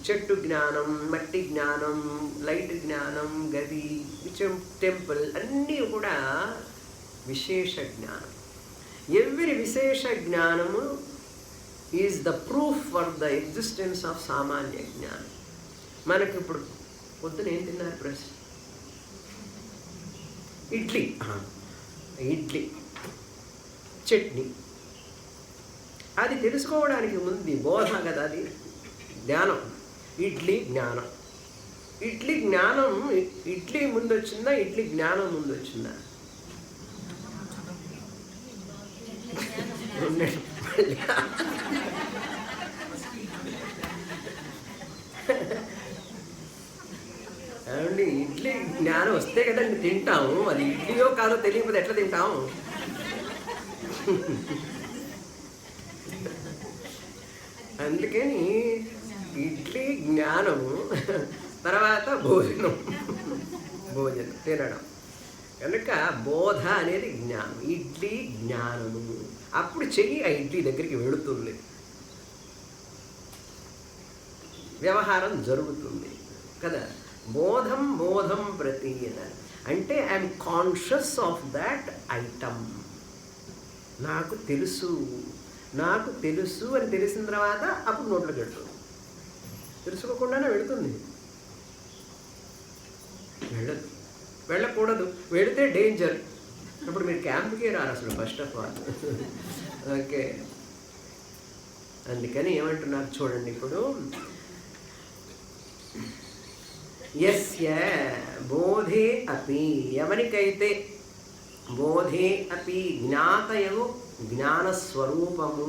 చెట్టు జ్ఞానం, మట్టి జ్ఞానం, లైట్ జ్ఞానం, గది, టెంపుల్ అన్నీ కూడా విశేష జ్ఞానం. ఎవ్రీ విశేష జ్ఞానము is the proof for the existence of సామాన్య జ్ఞానం. మనకి ఇప్పుడు పొద్దున ఏం తిన్నారు? ప్రశ్న ఇడ్లీ, చట్నీ. అది తెలుసుకోవడానికి ముందు బోధ కదా, అది జ్ఞానం. ఇడ్లీ జ్ఞానం. ఇడ్లీ జ్ఞానం ఇడ్లీ ముందు వచ్చిందా, ఇడ్లీ జ్ఞానం ముందు వచ్చిందా? ఏమండి, ఇడ్లీ జ్ఞానం వస్తే కదండి తింటాము. అది ఇడ్లీయో కాదో తెలియకపోతే ఎట్లా తింటాము? అందుకని ఇడ్లీ జ్ఞానము, తర్వాత భోజనం తినడం. కనుక బోధ అనేది జ్ఞానం, ఇడ్లీ జ్ఞానము. అప్పుడు చెయ్యి ఆ ఇడ్లీ దగ్గరికి వెళుతుంది, వ్యవహారం జరుగుతుంది కదా. బోధం ప్రతి అంటే I'm conscious of that item. నాకు తెలుసు అని తెలిసిన తర్వాత అప్పుడు నోట్లోకి వెళ్తుంది. తెలుసుకోకుండానే వెళుతుంది, వెళ్ళకూడదు. వెళితే డేంజర్. అప్పుడు మీరు క్యాంప్కే రారు అసలు, ఫస్ట్ ఆఫ్ ఆల్. ఓకే, అందుకని ఏమంటున్నారు చూడండి. ఇప్పుడు యస్య బోధే అపి, ఎవరికైతే బోధే అపి జ్ఞాతయు జ్ఞానస్వరూపము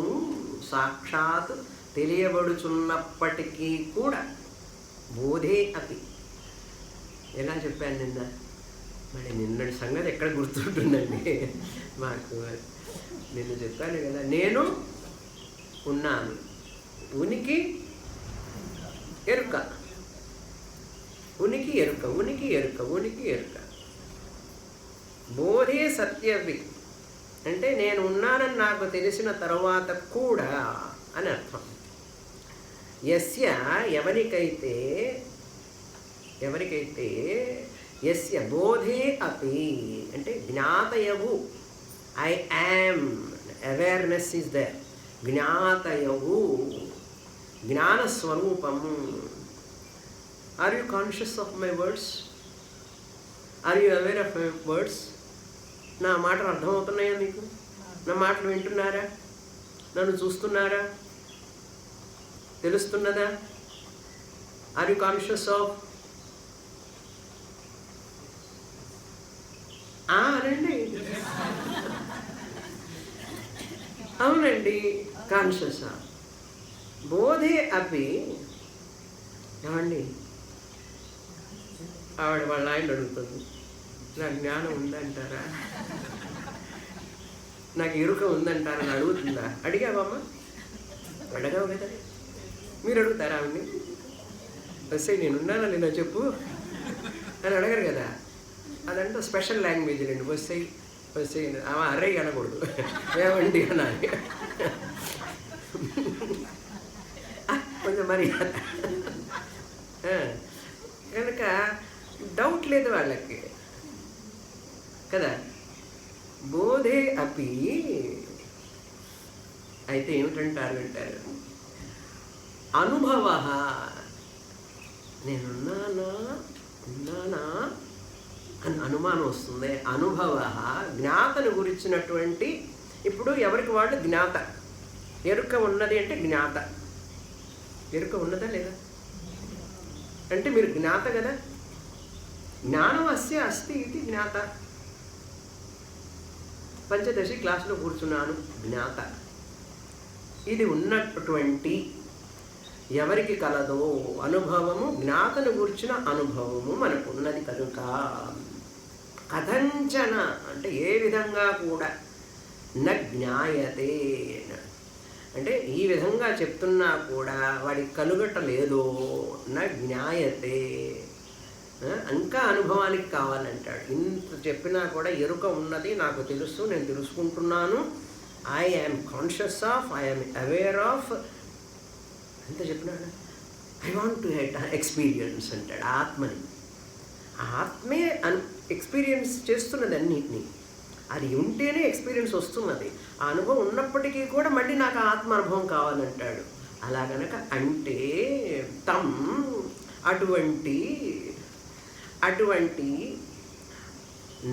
సాక్షాత్ తెలియబడుచున్నప్పటికీ కూడా, బోధే అపి ఎలా చెప్పాను నిన్న, మరి నిన్నటి సంగతి ఎక్కడ గుర్తుంటుందండి మాకు. నిన్న చెప్పాను కదా, నేను ఉన్నాను, ఉనికి ఎరుక, ఉనికి ఎరుక, ఉనికి ఎరుక, ఉనికి ఎరుక. బోధే సత్యవి అంటే నేను ఉన్నానని నాకు తెలిసిన తరువాత కూడా అని అర్థం. యస్య ఎవరికైతే యస్య బోధే అపి అంటే జ్ఞాతయవు, I am, awareness is there. జ్ఞాతయవు జ్ఞానస్వరూపము. Are you conscious of my words? Are you aware of my words? నా మాటలు అర్థమవుతున్నాయా మీకు? నా మాటలు వింటున్నారా? నన్ను చూస్తున్నారా? తెలుస్తున్నదా? Are you conscious of? అనండి. అవునండి, కాన్షియస్. బోధే అపి ఏమండి, ఆవిడ వాళ్ళ ఆయన అడుగుతుంది, నాకు జ్ఞానం ఉందంటారా, నాకు ఎరుక ఉందంటారా అని అడుగుతుందా? అడిగావమ్మా? అడగావు కదా. మీరు అడుగుతారా ఆవిడ్ని? వస్తే నేనున్నానా నిన్న చెప్పు అని అడగరు కదా. అదంటే స్పెషల్ లాంగ్వేజ్ అండి. వస్తే ఆమె అర్రే అనకూడదు, ఏమండి అనాలి. కొంచెం మరి కనుక డౌట్ లేదు వాళ్ళకి కదా. బోధే అపి అయితే ఏమిటంటారు అంటారు, అనుభవ, నేనున్నానా అని అనుమానం వస్తుంది. అనుభవ జ్ఞాతను గురించినటువంటి, ఇప్పుడు ఎవరికి వాళ్ళు జ్ఞాత, ఎరుక ఉన్నది అంటే జ్ఞాత. ఎరుక ఉన్నదా లేదా అంటే మీరు జ్ఞాత కదా. జ్ఞానం అస్య అస్తి ఇది జ్ఞాత. పంచదశి క్లాసులో కూర్చున్నాను, జ్ఞాత. ఇది ఉన్నటువంటి ఎవరికి కలదో అనుభవము, జ్ఞాతను గురించిన అనుభవము మనకు ఉన్నది కనుక, కథంచన అంటే ఏ విధంగా కూడా న జ్ఞాయతే అంటే ఈ విధంగా చెప్తున్నా కూడా వాడికి కలుగటలేదో, న జ్ఞాయతే, ఇంకా అనుభవానికి కావాలంటాడు. ఇంత చెప్పినా కూడా ఎరుక ఉన్నది, నాకు తెలుసు, నేను తెలుసుకుంటున్నాను, I am conscious of, I am aware of, ఎంత చెప్పినాడు. ఐ వాంట్ టు ఎక్స్పీరియన్స్ అంటాడు ఆత్మని. ఆత్మే ఎక్స్పీరియన్స్ చేస్తున్నది అన్నిటినీ. అది ఉంటేనే ఎక్స్పీరియన్స్ వస్తున్నది. ఆ అనుభవం ఉన్నప్పటికీ కూడా మళ్ళీ నాకు ఆత్మ అనుభవం కావాలంటాడు. అలా గనక అంటే అటువంటి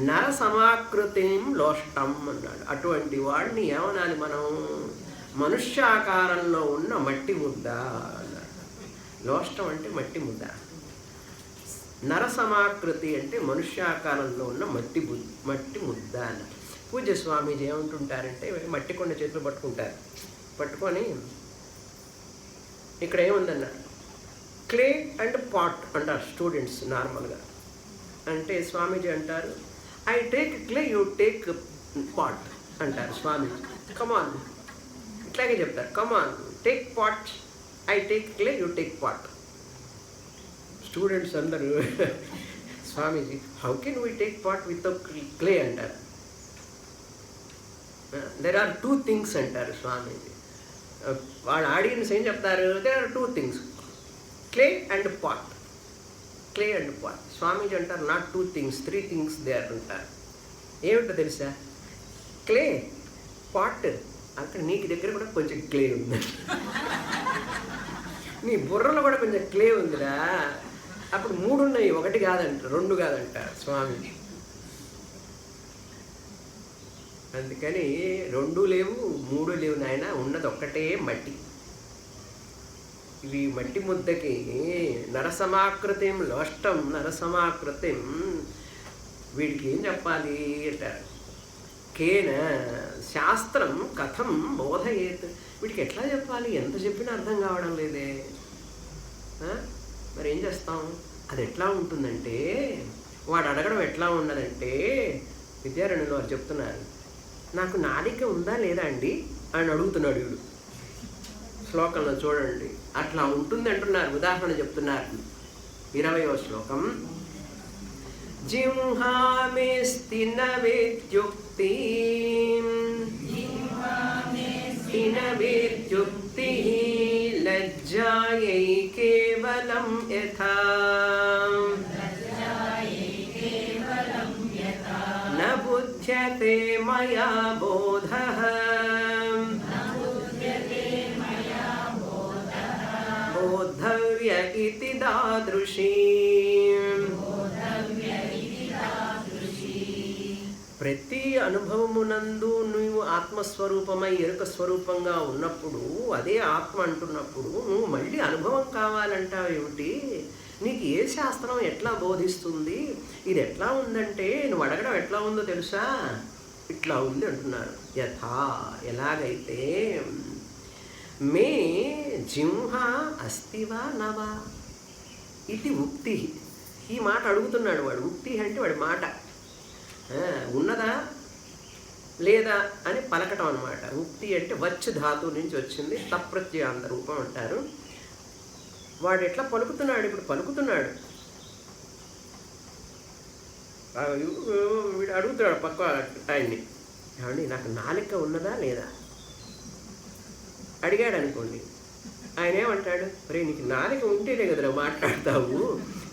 నర సమాకృతిం లోష్టం అన్నాడు. అటువంటి వాడిని ఏమనాలి మనం? మనుష్యాకారంలో ఉన్న మట్టి ముద్ద అన్నారు. లోష్టం అంటే మట్టి ముద్ద, నరసమాకృతి అంటే మనుష్యాకారంలో ఉన్న మట్టి ముద్ద అన్నారు. పూజ్య స్వామీజీ ఏమంటుంటారంటే మట్టి కొండ చేతులు పట్టుకుంటారు, పట్టుకొని ఇక్కడ ఏముందన్నారు, క్లే అండ్ పాట్ అంటారు స్టూడెంట్స్ నార్మల్గా. అంటే స్వామీజీ అంటారు, I take clay, you take pot అంటారు స్వామీజీ. కమాన్, ఇట్లాగే చెప్తారు, come on take pot, I take clay, you take pot. Students అందరూ Swamiji how can we take pot with clay అంటారు. దెర్ ఆర్ 2 things అంటారు స్వామీజీ. వాళ్ళ ఆడియన్స్ ఏం చెప్తారు, there are 2 things, clay and pot, clay and pot. Swamiji అంటారు not 2 things, 3 things there అంటారు. ఏమిటో తెలుసా, క్లే, పాట్, అక్కడ నీకు దగ్గర కూడా కొంచెం క్లే ఉంది, నీ బుర్రలో కూడా కొంచెం క్లే ఉందిరా, అప్పుడు 3 ఉన్నాయి, 1 కాదంట, 2 కాదంట స్వామీజీ. అందుకని 2 లేవు 3 లేవు నాయన, ఉన్నది ఒక్కటే మట్టి. ఇవి మట్టి ముద్దకి నరసమాకృతిం లోష్టం నరసమాకృతిం, వీడికి ఏం చెప్పాలి అంటారు. కేన శాస్త్రం కథం బోధయేత్, వీడికి ఎట్లా చెప్పాలి, ఎంత చెప్పినా అర్థం కావడం లేదే. మరి ఏం చేస్తాం, అది ఎట్లా ఉంటుందంటే, వాడు అడగడం ఎట్లా ఉన్నదంటే, విద్యారణ్యులు వారు చెప్తున్నారు, నాకు నాలిక ఉందా లేదా అండి అని అడుగుతున్నాడు వీడు. శ్లోకంలో చూడండి అట్లా ఉంటుంది అంటున్నారు. ఉదాహరణ చెప్తున్నారు 20వ శ్లోకం. జింహామేస్తి న వేద్యుక్తి, లజ్జాయై కేవలం యథా, న బుధ్యతే మయా బోధః, బోద్ధవ్య ఇతి దాదృశీ. ప్రతి అనుభవమునందు నువ్వు ఆత్మస్వరూపమై ఎరుక స్వరూపంగా ఉన్నప్పుడు, అదే ఆత్మ అంటున్నప్పుడు నువ్వు మళ్ళీ అనుభవం కావాలంటావు ఏమిటి? నీకు ఏ శాస్త్రం ఎట్లా బోధిస్తుంది? ఇది ఎట్లా ఉందంటే, నువ్వు అడగడం ఎట్లా ఉందో తెలుసా, ఇట్లా ఉంది అంటున్నారు. యథా, ఎలాగైతే, మే జింహ అస్తివా నవా ఇది ఉక్తి. ఈ మాట అడుగుతున్నాడు వాడు. ఉక్తి అంటే వాడి మాట, ఉన్నదా లేదా అని పలకటం అనమాట. ఉక్తి అంటే వచ్చు ధాతువు నుంచి వచ్చింది, తప్రత్యయాంత రూపం అంటారు. వాడు ఎట్లా పలుకుతున్నాడు, ఇప్పుడు పలుకుతున్నాడు. వీడు అడుగుతున్నాడు పక్క ఆయన్ని, ఏమండి నాకు నాలిక ఉన్నదా లేదా అడిగాడు అనుకోండి. ఆయన ఏమంటాడు, రే నీకు నాలిక ఉంటేనే కదరా మాట్లాడతావు,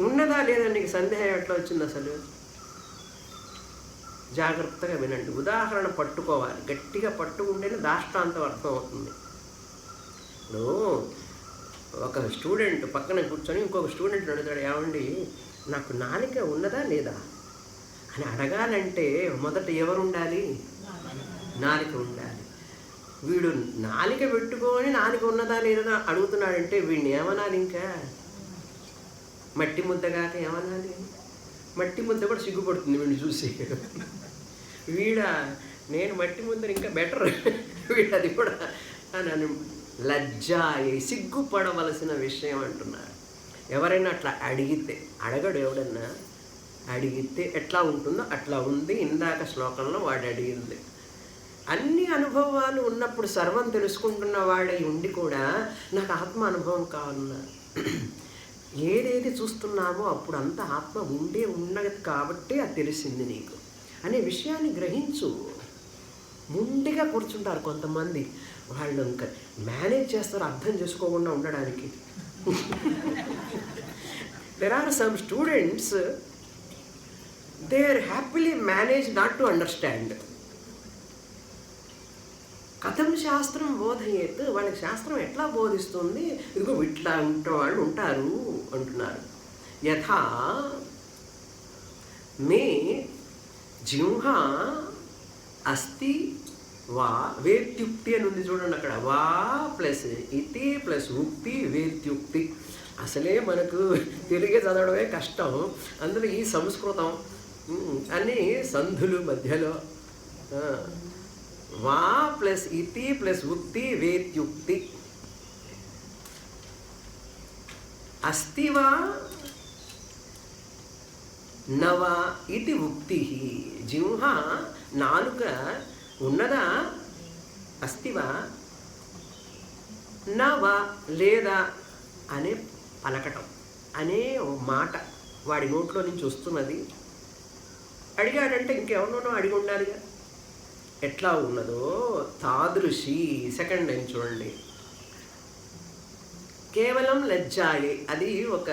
ఉన్నదా లేదా నీకు సందేహం ఎట్లా వచ్చింది అసలు? జాగ్రత్తగా వినండి, ఉదాహరణ పట్టుకోవాలి, గట్టిగా పట్టుకుంటేనే దాష్టాంతం అర్థం అవుతుంది. ఇప్పుడు ఒక స్టూడెంట్ పక్కన కూర్చొని ఇంకొక స్టూడెంట్ అడుగుతాడు, ఏమండి నాకు నాలిక ఉన్నదా లేదా అని అడగాలంటే మొదట ఎవరు ఉండాలి? నాలిక ఉండాలి. వీడు నాలిక పెట్టుకొని నాలిక ఉన్నదా లేదా అడుగుతున్నాడంటే వీడిని ఏమనాలి? ఇంకా మట్టి ముద్దగాక ఏమనాలి? మట్టి ముద్ద కూడా సిగ్గుపడుతుంది వీడిని చూసి. నేను మట్టి ముద్దని ఇంకా బెటర్, వీడు అది కూడా అని లజ్జాయి సిగ్గుపడవలసిన విషయం అంటున్నారు. ఎవరైనా అట్లా అడిగితే, అడగడు ఎవడన్నా, అడిగితే ఎట్లా ఉంటుందో అట్లా ఉంది. ఇందాక శ్లోకంలో వాడు అడిగింది. అన్ని అనుభవాలు ఉన్నప్పుడు సర్వం తెలుసుకుంటున్న వాడై ఉండి కూడా నాకు ఆత్మ అనుభవం కావాలన్నారు. ఏదేది చూస్తున్నామో అప్పుడు అంత ఆత్మ ఉన్నది కాబట్టి అది తెలిసింది నీకు అనే విషయాన్ని గ్రహించు. ముండిగా కూర్చుంటారు కొంతమంది, వాళ్ళు ఇంకా మేనేజ్ చేస్తారు అర్థం చేసుకోకుండా ఉండడానికి. There are some students, they are happily manage not to understand. కథం శాస్త్రం బోధయేత్, వాళ్ళకి శాస్త్రం ఎట్లా బోధిస్తుంది, ఇదిగో ఇట్లా వాళ్ళు ఉంటారు అంటున్నారు. యథా మే జింహ అస్తి వా వేత్యుక్తి అని ఉంది చూడండి అక్కడ. వా ప్లస్ ఇతి ప్లస్ ఉక్తి వేత్యుక్తి. అసలే మనకు తెలుగే చదవడమే కష్టం, అందులో ఈ సంస్కృతం అన్నీ సంధులు మధ్యలో. వా ప్లస్ ఇతి ప్లస్ ఉక్తి వేత్యుక్తి. అస్తివా నవా ఇది ఉక్తి. జింహ నాలుక ఉన్నదా? అస్తివా నవా లేదా అనే పలకటం అనే మాట వాడి నోట్లో నుంచి వస్తున్నది. అడిగాడంటే ఇంకెవరినో అడిగి ఉండాలిగా. ఎట్లా ఉన్నదో తాదృశి. సెకండ్ లైన్ చూడండి. కేవలం లజ్జాయే, అది ఒక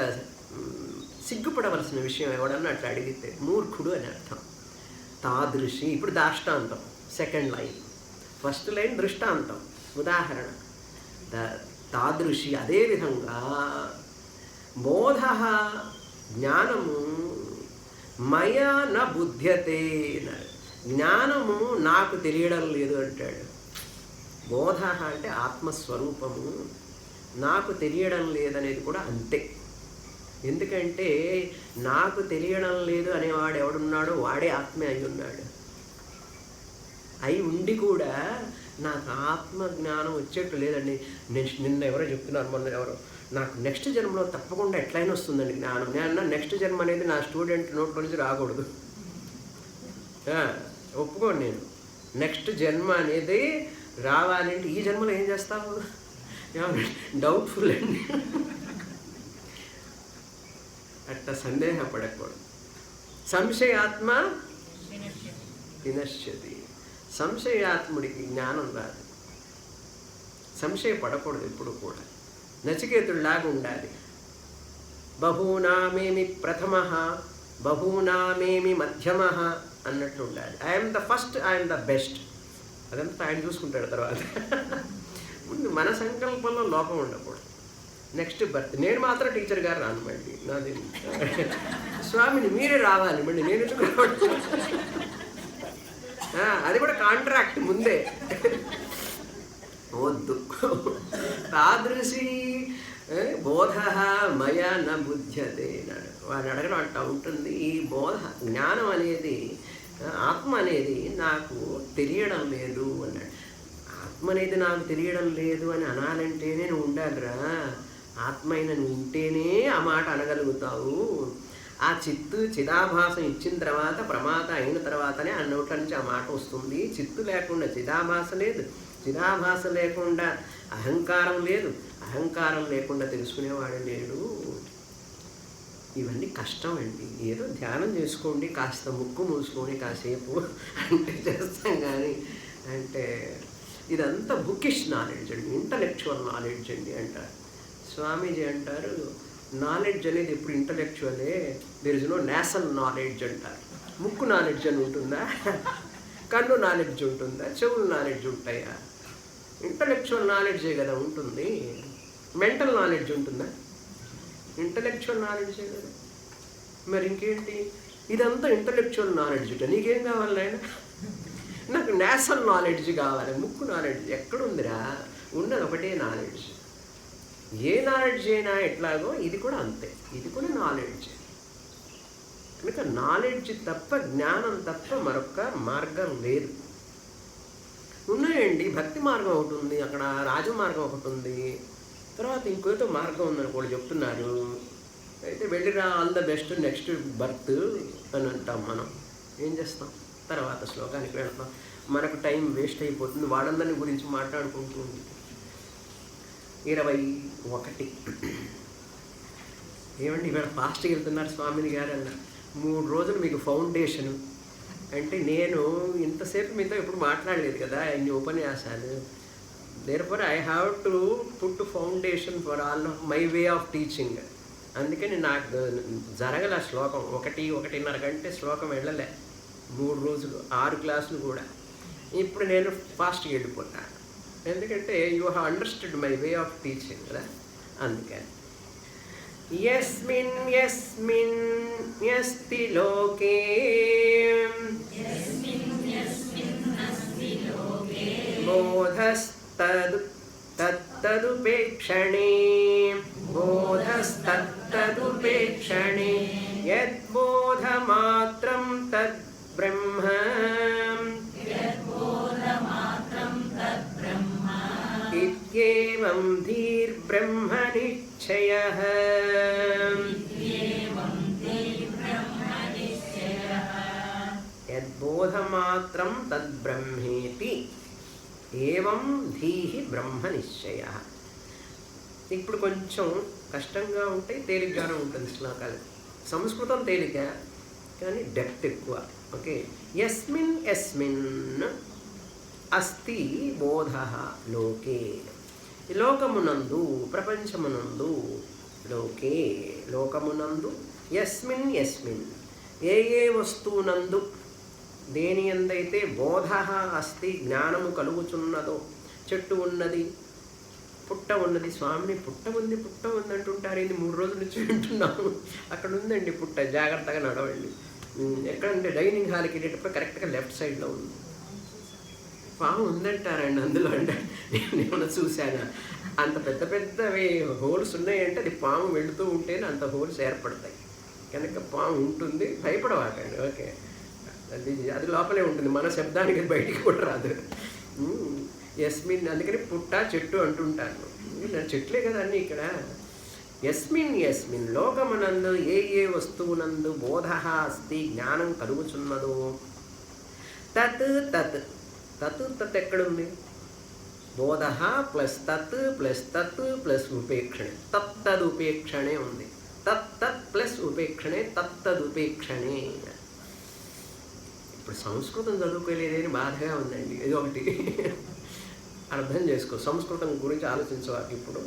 సిగ్గుపడవలసిన విషయం. ఎవడన్నా అట్లా అడిగితే మూర్ఖుడు అని అర్థం. తాదృశి. ఇప్పుడు దాష్టాంతం సెకండ్ లైన్. ఫస్ట్ లైన్ దృష్టాంతం ఉదాహరణ. తాదృశి అదేవిధంగా బోధ జ్ఞానము మయా న బుధ్యతే. జ్ఞానము నాకు తెలియడం లేదు అంటాడు. బోధ అంటే ఆత్మస్వరూపము నాకు తెలియడం లేదనేది కూడా అంతే. ఎందుకంటే నాకు తెలియడం లేదు అనేవాడు ఎవడున్నాడో వాడే ఆత్మే అయి ఉన్నాడు. అయి ఉండి కూడా నాకు ఆత్మజ్ఞానం వచ్చేట్టు లేదండి. నిన్న ఎవరో చెప్తున్నారు, మొన్న ఎవరో, నాకు నెక్స్ట్ జన్మలో తప్పకుండా ఎట్లయినా వస్తుందండి జ్ఞానం. నేను నెక్స్ట్ జన్మ అనేది నా స్టూడెంట్ నోట్లో నుంచి రాకూడదు, ఒప్పుకోండి. నేను నెక్స్ట్ జన్మ అనేది రావాలంటే ఈ జన్మలో ఏం చేస్తావు? డౌట్ఫుల్ అండి. అట్లా సందేహపడకూడదు. సంశయాత్మ వినశ్యతి. సంశయాత్ముడికి జ్ఞానం రాదు. సంశయపడకూడదు ఎప్పుడు కూడా. నచికేతుడిలాగా ఉండాలి. బహూనామేమి ప్రథమ బహూనామేమి మధ్యమ అన్నట్లు ఉండాలి. I'm the first, I'm the best. అదంతా ఆయన చూసుకుంటాడు తర్వాత. ముందు మన సంకల్పంలో లోపం ఉండకూడదు. నెక్స్ట్ బర్త్ నేను మాత్రం టీచర్ గారు రాను, మళ్ళీ నాది స్వామిని మీరే రావాలి, మళ్ళీ నేను ఎందుకు రావడం? అది కూడా కాంట్రాక్ట్ ముందే వద్దు. తాదృశి బోధ మయా న బుధ్యతే అన్నాడు. వాడు అడగడం అంటూ ఉంటుంది. ఈ బోధ జ్ఞానం అనేది, ఆత్మ అనేది నాకు తెలియడం లేదు అన్నాడు. ఆత్మ అనేది నాకు తెలియడం లేదు అని అనాలంటే నేను ఉండాలిరా. ఆత్మ అయిన నువ్వు ఉంటేనే ఆ మాట అనగలుగుతావు. ఆ చిదాభాసం ఇచ్చిన తర్వాత, ప్రమాద అయిన తర్వాతనే ఆ నోట్ల నుంచి ఆ మాట వస్తుంది. చిత్తు లేకుండా చిదాభాస లేదు, చిదాభాస లేకుండా అహంకారం లేదు, అహంకారం లేకుండా తెలుసుకునేవాడు లేడు. ఇవన్నీ కష్టం అండి. ఏదో ధ్యానం చేసుకోండి, కాస్త ముక్కు మూసుకొని కాసేపు అంటే చేస్తాం. కానీ అంటే ఇదంతా బుకిష్ నాలెడ్జ్ అండి, ఇంటలెక్చువల్ నాలెడ్జ్ అండి అంటారు. స్వామీజీ అంటారు, నాలెడ్జ్ అనేది ఎప్పుడు ఇంటలెక్చువలే, there is no nasal knowledge అంటారు. ముక్కు నాలెడ్జ్ అని ఉంటుందా? కన్ను నాలెడ్జ్ ఉంటుందా? చెవులు నాలెడ్జ్ ఉంటాయా? ఇంటలెక్చువల్ నాలెడ్జే కదా ఉంటుంది. మెంటల్ నాలెడ్జ్ ఉంటుందా? ఇంటలెక్చువల్ నాలెడ్జే కదా. మరి ఇంకేంటి? ఇదంతా ఇంటలెక్చువల్ నాలెడ్జ్. నీకేం కావాలి ఆయన? నాకు నేషనల్ నాలెడ్జ్ కావాలి. ముక్కు నాలెడ్జ్ ఎక్కడుందిరా? ఉన్నది ఒకటే నాలెడ్జ్. ఏ నాలెడ్జ్ అయినా ఎట్లాగో ఇది కూడా అంతే, ఇది కూడా నాలెడ్జ్. కనుక నాలెడ్జ్ తప్ప, జ్ఞానం తప్ప మరొక మార్గం లేదు. ఉన్నాయండి, భక్తి మార్గం ఒకటి ఉంది, అక్కడ రాజమార్గం ఒకటి ఉంది, తర్వాత ఇంకోతో మార్గం ఉందని కూడా చెప్తున్నారు. అయితే వెళ్ళిరా, all the best, next birth అని అంటాం. మనం ఏం చేస్తాం? తర్వాత శ్లోకానికి వెళ్తాం. మనకు టైం వేస్ట్ అయిపోతుంది. వాళ్ళందరినీ గురించి మాట్లాడుకుంటూ 21. ఏమండి ఇవాళ ఫాస్ట్గా వెళ్తున్నారు స్వామిని గారు అన్న. 3 రోజులు మీకు ఫౌండేషను అంటే, నేను ఇంతసేపు మీతో ఎప్పుడు మాట్లాడలేదు కదా ఇన్ని ఉపన్యాసాలు. Therefore I have to put foundation for all of my way of teaching. అందుకని నాకు జరగల శ్లోకం 1-1.5 గంట శ్లోకం వెళ్ళలే. 3 రోజులు 6 క్లాసులు కూడా. ఇప్పుడు నేను ఫాస్ట్గా వెళ్ళిపోతాను, ఎందుకంటే you have understood my way of teaching కదా. అందుకని యస్మిన్ యస్మిన్ యస్తి లోకే బోధస్తదు తత్తదుపేక్షణే బోధస్తత్తదుపేక్షణే యద్బోధమాత్రం తద్బ్రహ్మ ఇత్యేవం ధీర్బ్రహ్మ నిశ్చయః యద్బోధమాత్రం తద్బ్రహ్మేతి ఏవం ధీహి బ్రహ్మ నిశ్చయ. ఇప్పుడు కొంచెం కష్టంగా ఉంటాయి, తేలిగ్గానే ఉంటుంది శ్లోకాలు. సంస్కృతం తేలిక కానీ డెప్త్ ఎక్కువ. ఓకే. యస్మిన్ యస్మిన్ అస్తి బోధ లోకే, లోకమునందు ప్రపంచమునందు, లోకే లోకమునందు, యస్మిన్ యస్మిన్ ఏ ఏ వస్తువునందు దేని ఎందైతే బోధ అస్తి జ్ఞానము కలుగుచున్నదో, చెట్టు ఉన్నది, పుట్ట ఉన్నది. స్వామిని పుట్ట ఉంది అంటుంటారు. ఇది 3 రోజుల నుంచి వింటున్నాము. అక్కడ ఉందండి పుట్ట, జాగ్రత్తగా నడవండి. ఎక్కడంటే డైనింగ్ హాల్కి వెళ్ళేటప్పుడు కరెక్ట్గా లెఫ్ట్ సైడ్లో ఉంది. పాము ఉందంటారండి అందులో. అంటే నేను చూశాను, అంత పెద్ద పెద్దవి హోల్స్ ఉన్నాయంటే అది పాము వెళుతూ ఉంటేనే అంత హోల్స్ ఏర్పడతాయి. కనుక పాము ఉంటుంది, భయపడవాకండి. ఓకే. అది లోపలే ఉంటుంది, మన శబ్దానికి బయటికి కూడా రాదు. యస్మిన్, అందుకని పుట్ట చెట్టు అంటుంటాను. చెట్లే కదా అన్నీ ఇక్కడ. యస్మిన్ యస్మిన్ లోకమునందు ఏ ఏ వస్తువునందు బోధ అస్తి జ్ఞానం కలుగుచున్నదో, తత్ తత్ తత్ తత్ ఎక్కడుంది? బోధ ప్లస్ తత్ ప్లస్ తత్ ప్లస్ ఉపేక్షణే, తత్తదుపేక్షణే ఉంది. తత్ తత్ ప్లస్ ఉపేక్షణే, తత్తదుపేక్షణే. ఇప్పుడు సంస్కృతం చదువుకోలేదని బాధగా ఉందండి. ఇది ఒకటి అర్థం చేసుకో. సంస్కృతం గురించి ఆలోచించవాలి ఇప్పుడు.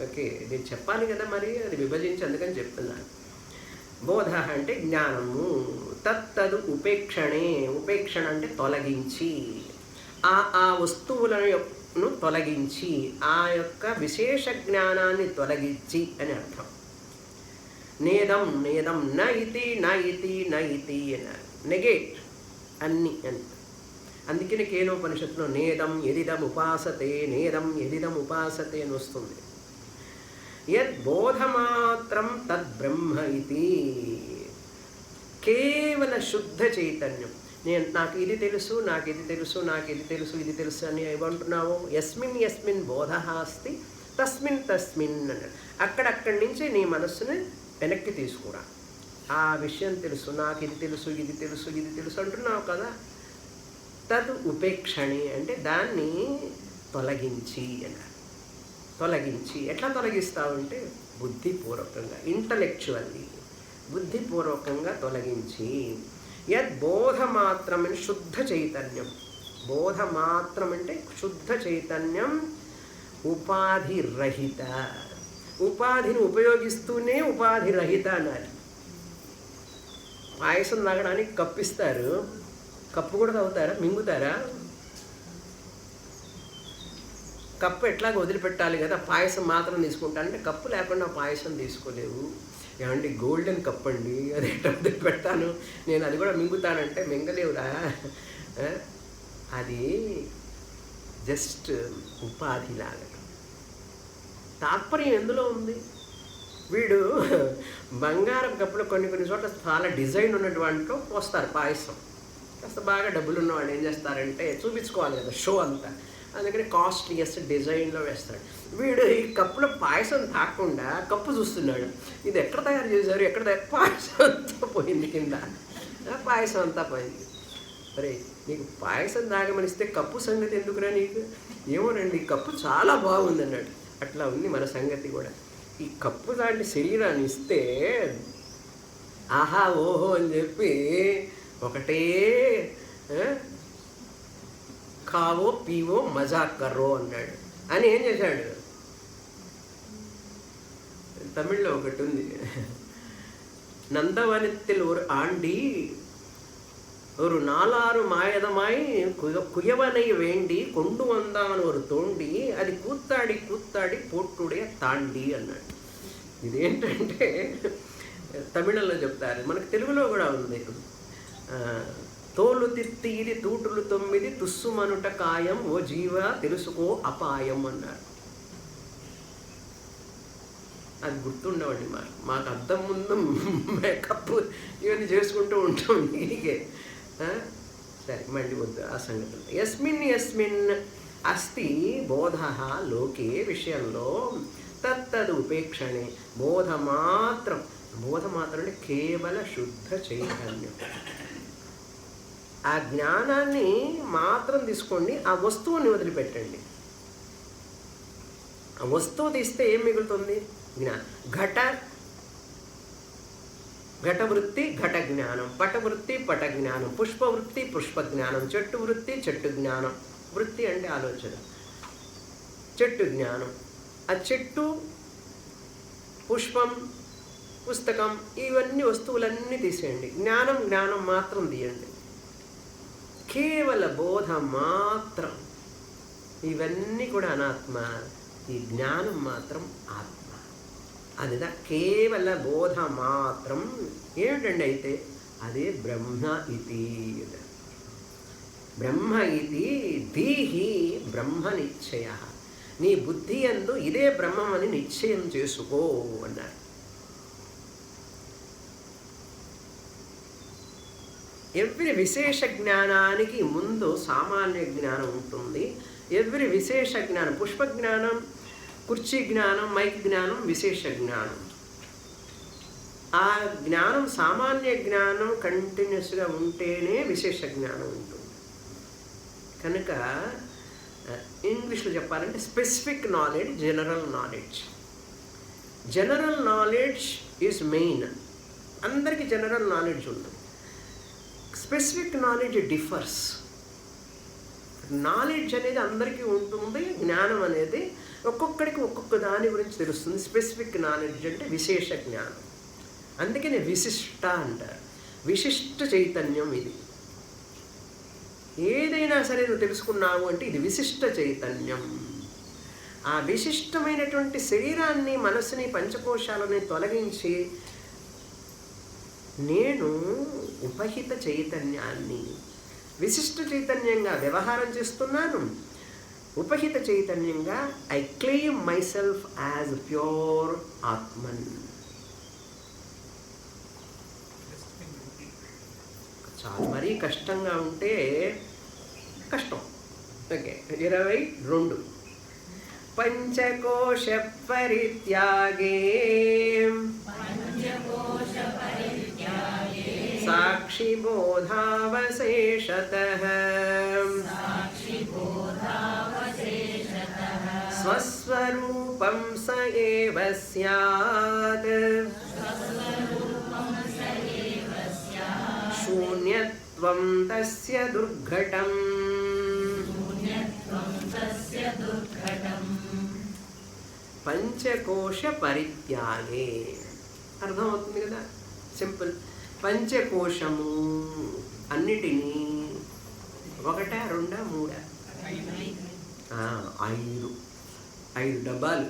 ఓకే. నేను చెప్పాలి కదా, మరి అది విభజించి అందుకని చెప్తున్నాను. బోధ అంటే జ్ఞానము, తత్తదు ఉపేక్షణే, ఉపేక్షణ అంటే తొలగించి, ఆ వస్తువులను తొలగించి, ఆ యొక్క విశేష జ్ఞానాన్ని తొలగించి అని అర్థం. నేదం నేదం న ఇతి న ఇతి న ఇతి అన్నారు. నెగేట్ అన్ని అని. అందుకని కేనోపనిషత్తులో నేదం ఎదిదం ఉపాసతే, నేదం ఎదిదం ఉపాసతే అని వస్తుంది. యద్బోధమాత్రం తద్బ్రహ్మ ఇది. కేవల శుద్ధ చైతన్యం. నాకు ఇది తెలుసు, నాకు ఇది తెలుసు, నాకు ఇది తెలుసు, ఇది తెలుసు అని ఏమంటున్నావు? యస్మిన్ యస్మిన్ బోధ అస్తి తస్మిన్ తస్మిన్ అన్నాడు. అక్కడక్కడి నుంచి నీ మనస్సుని వెనక్కి తీసుకురా. ఆ విషయం తెలుసు, నాకు ఇది తెలుసు, ఇది తెలుసు, ఇది తెలుసు అంటున్నావు కదా. తద్ ఉపేక్షణి అంటే దాన్ని తొలగించి అన్నారు. తొలగించి ఎట్లా తొలగిస్తావు అంటే బుద్ధిపూర్వకంగా, ఇంటలెక్చువల్లీ బుద్ధిపూర్వకంగా తొలగించి. యద్బోధమాత్రం అంటే శుద్ధ చైతన్యం. బోధమాత్రం అంటే శుద్ధ చైతన్యం, ఉపాధి రహిత. ఉపాధిని ఉపయోగిస్తూనే ఉపాధి రహిత అన్నారు. పాయసం తాగడానికి కప్పిస్తారు, కప్పు కూడా తాగుతారా? మింగుతారా? కప్పు ఎట్లాగ వదిలిపెట్టాలి కదా, పాయసం మాత్రం తీసుకుంటానంటే కప్పు లేకుండా పాయసం తీసుకోలేవు. ఏమండి గోల్డెన్ కప్ అండి, అది ఎట్లా వదిలిపెడతాను నేను, అది కూడా మింగుతానంటే మింగలేవురా. అది జస్ట్ ఉపాధిలాగా. తాత్పర్యం ఎందులో ఉంది? వీడు బంగారం కప్పులో కొన్ని చోట్ల చాలా డిజైన్ ఉన్నటువంటిలో పోస్తారు పాయసం. కాస్త బాగా డబ్బులు ఉన్నవాడు ఏం చేస్తారంటే చూపించుకోవాలి కదా షో అంతా, అందుకని కాస్ట్లీయెస్ట్ డిజైన్లో వేస్తాడు. వీడు ఈ కప్పులో పాయసం తాకుండా కప్పు చూస్తున్నాడు. ఇది ఎక్కడ తయారు చేశారు, ఎక్కడ పాయసం అంతా పోయింది కింద, పాయసం అంతా పోయింది. అరే నీకు పాయసం తాగమనిస్తే కప్పు సంగతి ఎందుకురా నీకు? ఏమోనండి కప్పు చాలా బాగుంది అన్నాడు. అట్లా ఉంది మన సంగతి కూడా. ఈ కప్పు లాంటి శరీరాన్ని ఇస్తే ఆహా ఓహో అని చెప్పి ఒకటే కావో పీవో మజాక్ కర్రో అన్నాడు. అని ఏం చేశాడు? తమిళ్లో ఒకటి ఉంది, నందవనத்தில் ஒரு ஆண்டி ஒரு நாலாறு மாயதமாய் குயவனை வேண்டி கொண்டு வந்தான் ஒரு తోండి, అది కూత్తాడి కూత్తాడి పోట్టుడే తాండి అన్నాడు. ఇదేంటంటే తమిళంలో చెప్తారు, మనకు తెలుగులో కూడా ఉంది. తోలు తిత్తిది తూటులు 9 తుస్సుమనుట కాయం ఓ జీవ తెలుసుకో అపాయం అన్నాడు. అది గుర్తుండవండి మాకు అర్థం ముందు మేకప్ ఇవన్నీ చేసుకుంటూ ఉంటాం దీనికే. సరే మళ్ళీ వద్దు ఆ సంగతులు. యస్మిన్ అస్తి బోధ లోకే విషయంలో తత్తదు ఉపేక్షణే బోధ మాత్రం అంటే కేవల శుద్ధ చైతన్యం. ఆ జ్ఞానాన్ని మాత్రం తీసుకోండి, ఆ వస్తువుని వదిలిపెట్టండి. ఆ వస్తువు తీస్తే ఏం మిగులుతుంది? ఘటవృత్తి ఘట జ్ఞానం, పటవృత్తి పట జ్ఞానం, పుష్పవృత్తి పుష్ప జ్ఞానం, చెట్టు వృత్తి చెట్టు జ్ఞానం. వృత్తి అంటే ఆలోచన, చెట్టు జ్ఞానం. ఆ చెట్టు, పుష్పం, పుస్తకం ఇవన్నీ వస్తువులన్నీ తీసేయండి. జ్ఞానం మాత్రం తీయండి. కేవల బోధ మాత్రం. ఇవన్నీ కూడా అనాత్మ, ఈ జ్ఞానం మాత్రం ఆత్మ. అదిదా కేవల బోధ మాత్రం ఏమిటండి? అయితే అదే బ్రహ్మ ఇది. బ్రహ్మ ఇది దీహి బ్రహ్మ నిశ్చయ. నీ బుద్ధి యందు ఇదే బ్రహ్మమని నిశ్చయం చేసుకో అన్నారు. ఎవ్రీ విశేష జ్ఞానానికి ముందు సామాన్య జ్ఞానం ఉంటుంది. ఎవ్రీ విశేష జ్ఞానం, పుష్ప జ్ఞానం, కుర్చీ జ్ఞానం, మైక్ జ్ఞానం, విశేష జ్ఞానం. ఆ జ్ఞానం సామాన్య జ్ఞానం కంటిన్యూస్గా ఉంటేనే విశేష జ్ఞానం ఉంటుంది. కనుక ఇంగ్లీష్లో చెప్పాలంటే specific knowledge, general knowledge. General knowledge is main. అందరికీ జనరల్ నాలెడ్జ్ ఉంటుంది. Specific knowledge differs. నాలెడ్జ్ అనేది అందరికీ ఉంటుంది, జ్ఞానం అనేది ఒక్కొక్కడికి ఒక్కొక్క దాని గురించి తెలుస్తుంది. స్పెసిఫిక్ నాలెడ్జ్ అంటే విశేష జ్ఞానం. అందుకనే విశిష్ట అంటారు. విశిష్ట చైతన్యం ఇది. ఏదైనా సరే నువ్వు తెలుసుకున్నావు అంటే ఇది విశిష్ట చైతన్యం. ఆ విశిష్టమైనటువంటి శరీరాన్ని, మనసుని, పంచకోశాలని తొలగించి నేను ఉపహిత చైతన్యాన్ని విశిష్ట చైతన్యంగా వ్యవహారం చేస్తున్నాను. ఉపహిత చైతన్యంగా I claim my self as pure atman. చాలా మరీ కష్టంగా ఉంటే కష్టం. ఓకే, 22 పంచకోశ పరిత్యాగే సాక్షి బోధావశేషతః స్వస్వరూపం స ఏవ స్యాత్ శూన్యత్వం తస్య దుర్ఘటం. పంచకోశ పరిత్యాగే అర్థమవుతుంది కదా, సింపుల్. పంచకోశము అన్నిటినీ 1, 2, 3, 5 డబ్బాలు.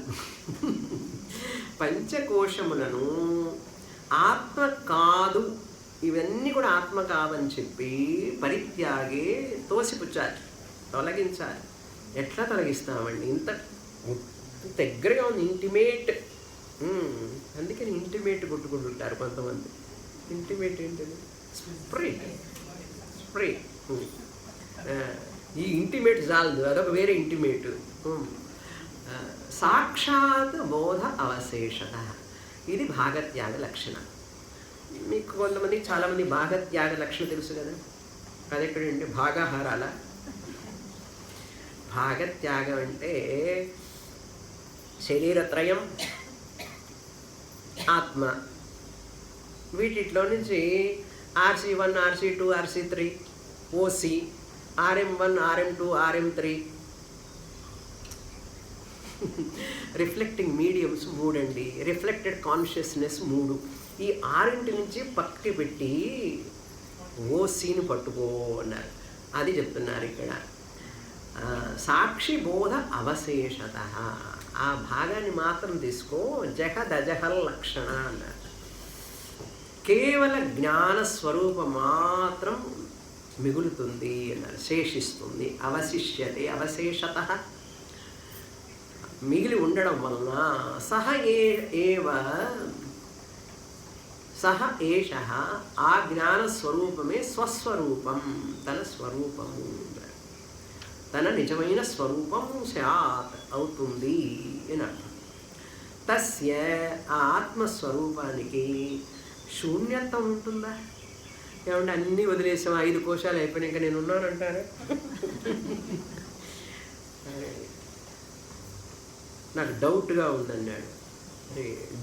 పంచకోశములను ఆత్మ కాదు, ఇవన్నీ కూడా ఆత్మ కావని చెప్పి పరిత్యాగే తోసిపుచ్చాలి, తొలగించాలి. ఎట్లా తొలగిస్తామండి? ఇంత దగ్గరగా ఉంది, ఇంటిమేట్. అందుకని ఇంటిమేట్ కొట్టుకుంటుంటారు కొంతమంది. ఇంటిమేట్ ఏంటది? స్ప్రే. ఈ ఇంటిమేట్ చాలదు, అదొక వేరే ఇంటిమేట్. సాక్షాత్ బోధ అవశేషత. ఇది భాగత్యాగ లక్షణం. మీకు కొంతమందికి చాలామంది భాగత్యాగ లక్షణం తెలుసు కదా. అది ఎక్కడంటే భాగాహారాల. భాగత్యాగం అంటే శరీరత్రయం, ఆత్మ, వీటిలో నుంచి RC1, RC2, RC3, OC, RM1, RM2, RM3, reflecting mediums 3 అండి. Reflected consciousness 3. ఈ 6 నుంచి పక్కకి పెట్టి ఓసీని పట్టుకో అన్నారు. అది చెప్తున్నారు ఇక్కడ. సాక్షి బోధ అవశేషత. ఆ భాగాన్ని మాత్రం తీసుకో. జహదజహల్ లక్షణ అన్నారు. కేవల జ్ఞానస్వరూపం మాత్రం మిగులుతుంది అన్నారు, శేషిస్తుంది. అవశిష్యతే అవశేషతః, మిగిలి ఉండడం వలన సహ ఏవ సహ ఏషః, ఆ జ్ఞాన స్వరూపమే స్వస్వరూపం, తన స్వరూపము, తన నిజమైన స్వరూపం స్యాత్ అవుతుంది అని అర్థం. తస్య, ఆ ఆత్మస్వరూపానికి శూన్యత్వం ఉంటుందా? ఏమంటే అన్నీ వదిలేసాం, 5 కోశాలు అయిపోయినాక నేను ఉన్నానంటారా? నాకు డౌట్గా ఉందన్నాడు.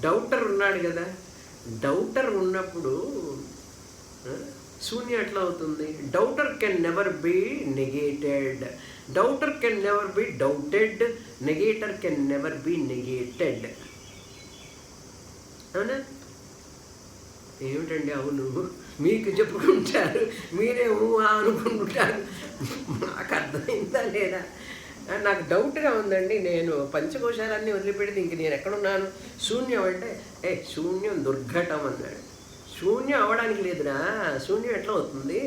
డౌటర్ ఉన్నాడు కదా, డౌటర్ ఉన్నప్పుడు శూన్యం ఎట్లా అవుతుంది? Doubter can never be negated, doubter can never be doubted, negator can never be negated. అవునా? ఏమిటండి అవును, మీకు చెప్పుకుంటారు, మీరే అనుకుంటుంటారు, నాకు అర్థమైందా లేదా? నాకు డౌట్గా ఉందండి. నేను పంచకోశాలన్నీ వదిలిపెడితే ఇంక నేను ఎక్కడున్నాను? శూన్యం అంటే శూన్యం దుర్ఘటం అన్నాడు. శూన్యం అవ్వడానికి లేదురా, శూన్యం ఎట్లా అవుతుంది?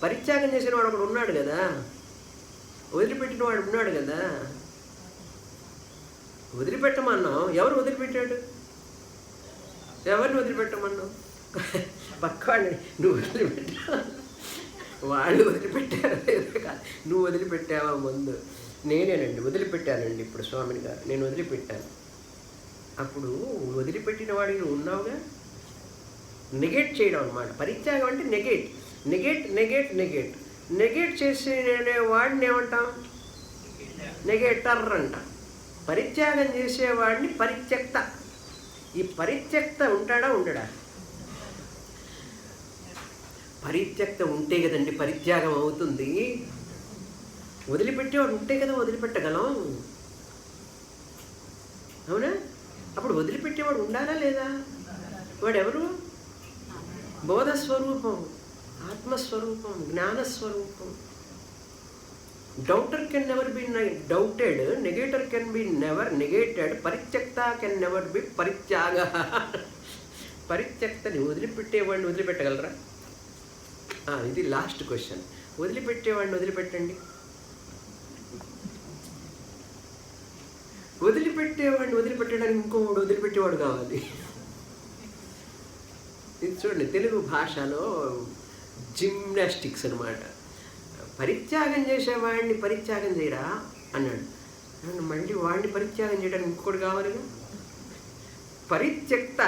పరిత్యాగం చేసిన వాడు ఒకడు ఉన్నాడు కదా, వదిలిపెట్టిన వాడు ఉన్నాడు కదా. వదిలిపెట్టమన్నావు, ఎవరు వదిలిపెట్టాడు? ఎవరిని వదిలిపెట్టమన్నావు? పక్కవాడిని నువ్వు వదిలిపెట్టా, వాళ్ళు వదిలిపెట్టారా లేదా కాదు, నువ్వు వదిలిపెట్టావా? ముందు నేనేనండి వదిలిపెట్టానండి. ఇప్పుడు స్వామిని గారు నేను వదిలిపెట్టాను. అప్పుడు వదిలిపెట్టిన వాడిని ఉన్నావుగా, నెగెట్ చేయడం అన్నమాట. పరిత్యాగం అంటే negate, negate negate negate negate చేసే వాడిని ఏమంటాం? నెగేటర్ అంటాం. పరిత్యాగం చేసేవాడిని పరిత్యక్త. ఈ పరిత్యక్త ఉంటాడా ఉండడా? పరిత్యక్త ఉంటే కదండి పరిత్యాగం అవుతుంది. వదిలిపెట్టేవాడు ఉంటే కదా వదిలిపెట్టగలం, అవునా? అప్పుడు వదిలిపెట్టేవాడు ఉండాలా లేదా? వాడెవరు? బోధస్వరూపం, ఆత్మస్వరూపం, జ్ఞానస్వరూపం. Doubter can never be doubted, negator can be never negated, పరిత్యక్త కెన్ నెవర్ బి పరిత్యాగ. పరిత్యక్తని వదిలిపెట్టేవాడిని వదిలిపెట్టగలరా? ఇది లాస్ట్ క్వశ్చన్. వదిలిపెట్టేవాడిని వదిలిపెట్టండి. వదిలిపెట్టేవాడిని వదిలిపెట్టడానికి ఇంకోవాడు వదిలిపెట్టేవాడు కావాలి. ఇది చూడండి, తెలుగు భాషలో జిమ్నాస్టిక్స్ అనమాట. పరిత్యాగం చేసేవాడిని పరిత్యాగం చేయరా అన్నాడు. మళ్ళీ వాడిని పరిత్యాగం చేయడానికి ఇంకొకటి కావాలిగా. పరిత్యక్త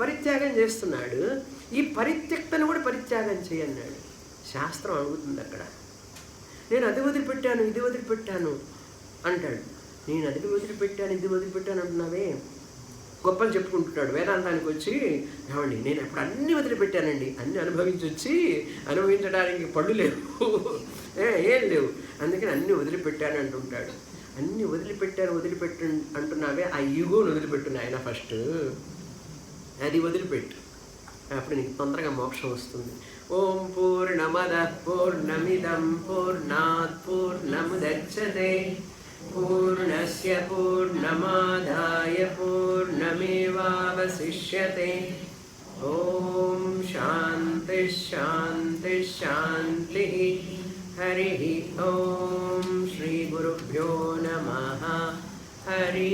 పరిత్యాగం చేస్తున్నాడు, ఈ పరిత్యక్తను కూడా పరిత్యాగం చేయన్నాడు. శాస్త్రం అడుగుతుంది అక్కడ. నేను అది వదిలిపెట్టాను ఇది వదిలిపెట్టాను అంటాడు. నేను అది వదిలిపెట్టాను ఇది వదిలిపెట్టాను అంటున్నావే, గొప్పలు చెప్పుకుంటున్నాడు. వేదాంతానికి వచ్చి ఏమండి నేను అప్పుడు అన్నీ వదిలిపెట్టానండి, అన్నీ అనుభవించడానికి పళ్ళు లేవు, ఏం లేవు, అందుకని అన్నీ వదిలిపెట్టాను అంటుంటాడు. అన్నీ వదిలిపెట్టు అంటున్నావే, ఆ ఈగోని వదిలిపెట్టు నాయన ఫస్ట్, అది వదిలిపెట్టు, అప్పుడు నీకు తొందరగా మోక్షం వస్తుంది. ఓం పూర్ణమదః పూర్ణమిదం పూర్ణాత్ పూర్ణముదచ్యతే పూర్ణస్య పూర్ణమాదాయ పూర్ణమేవావశిష్యతే. ఓం శాంతి శాంతి శాంతి. హరి ఓం శ్రీ గురుభ్యో నమః. హరి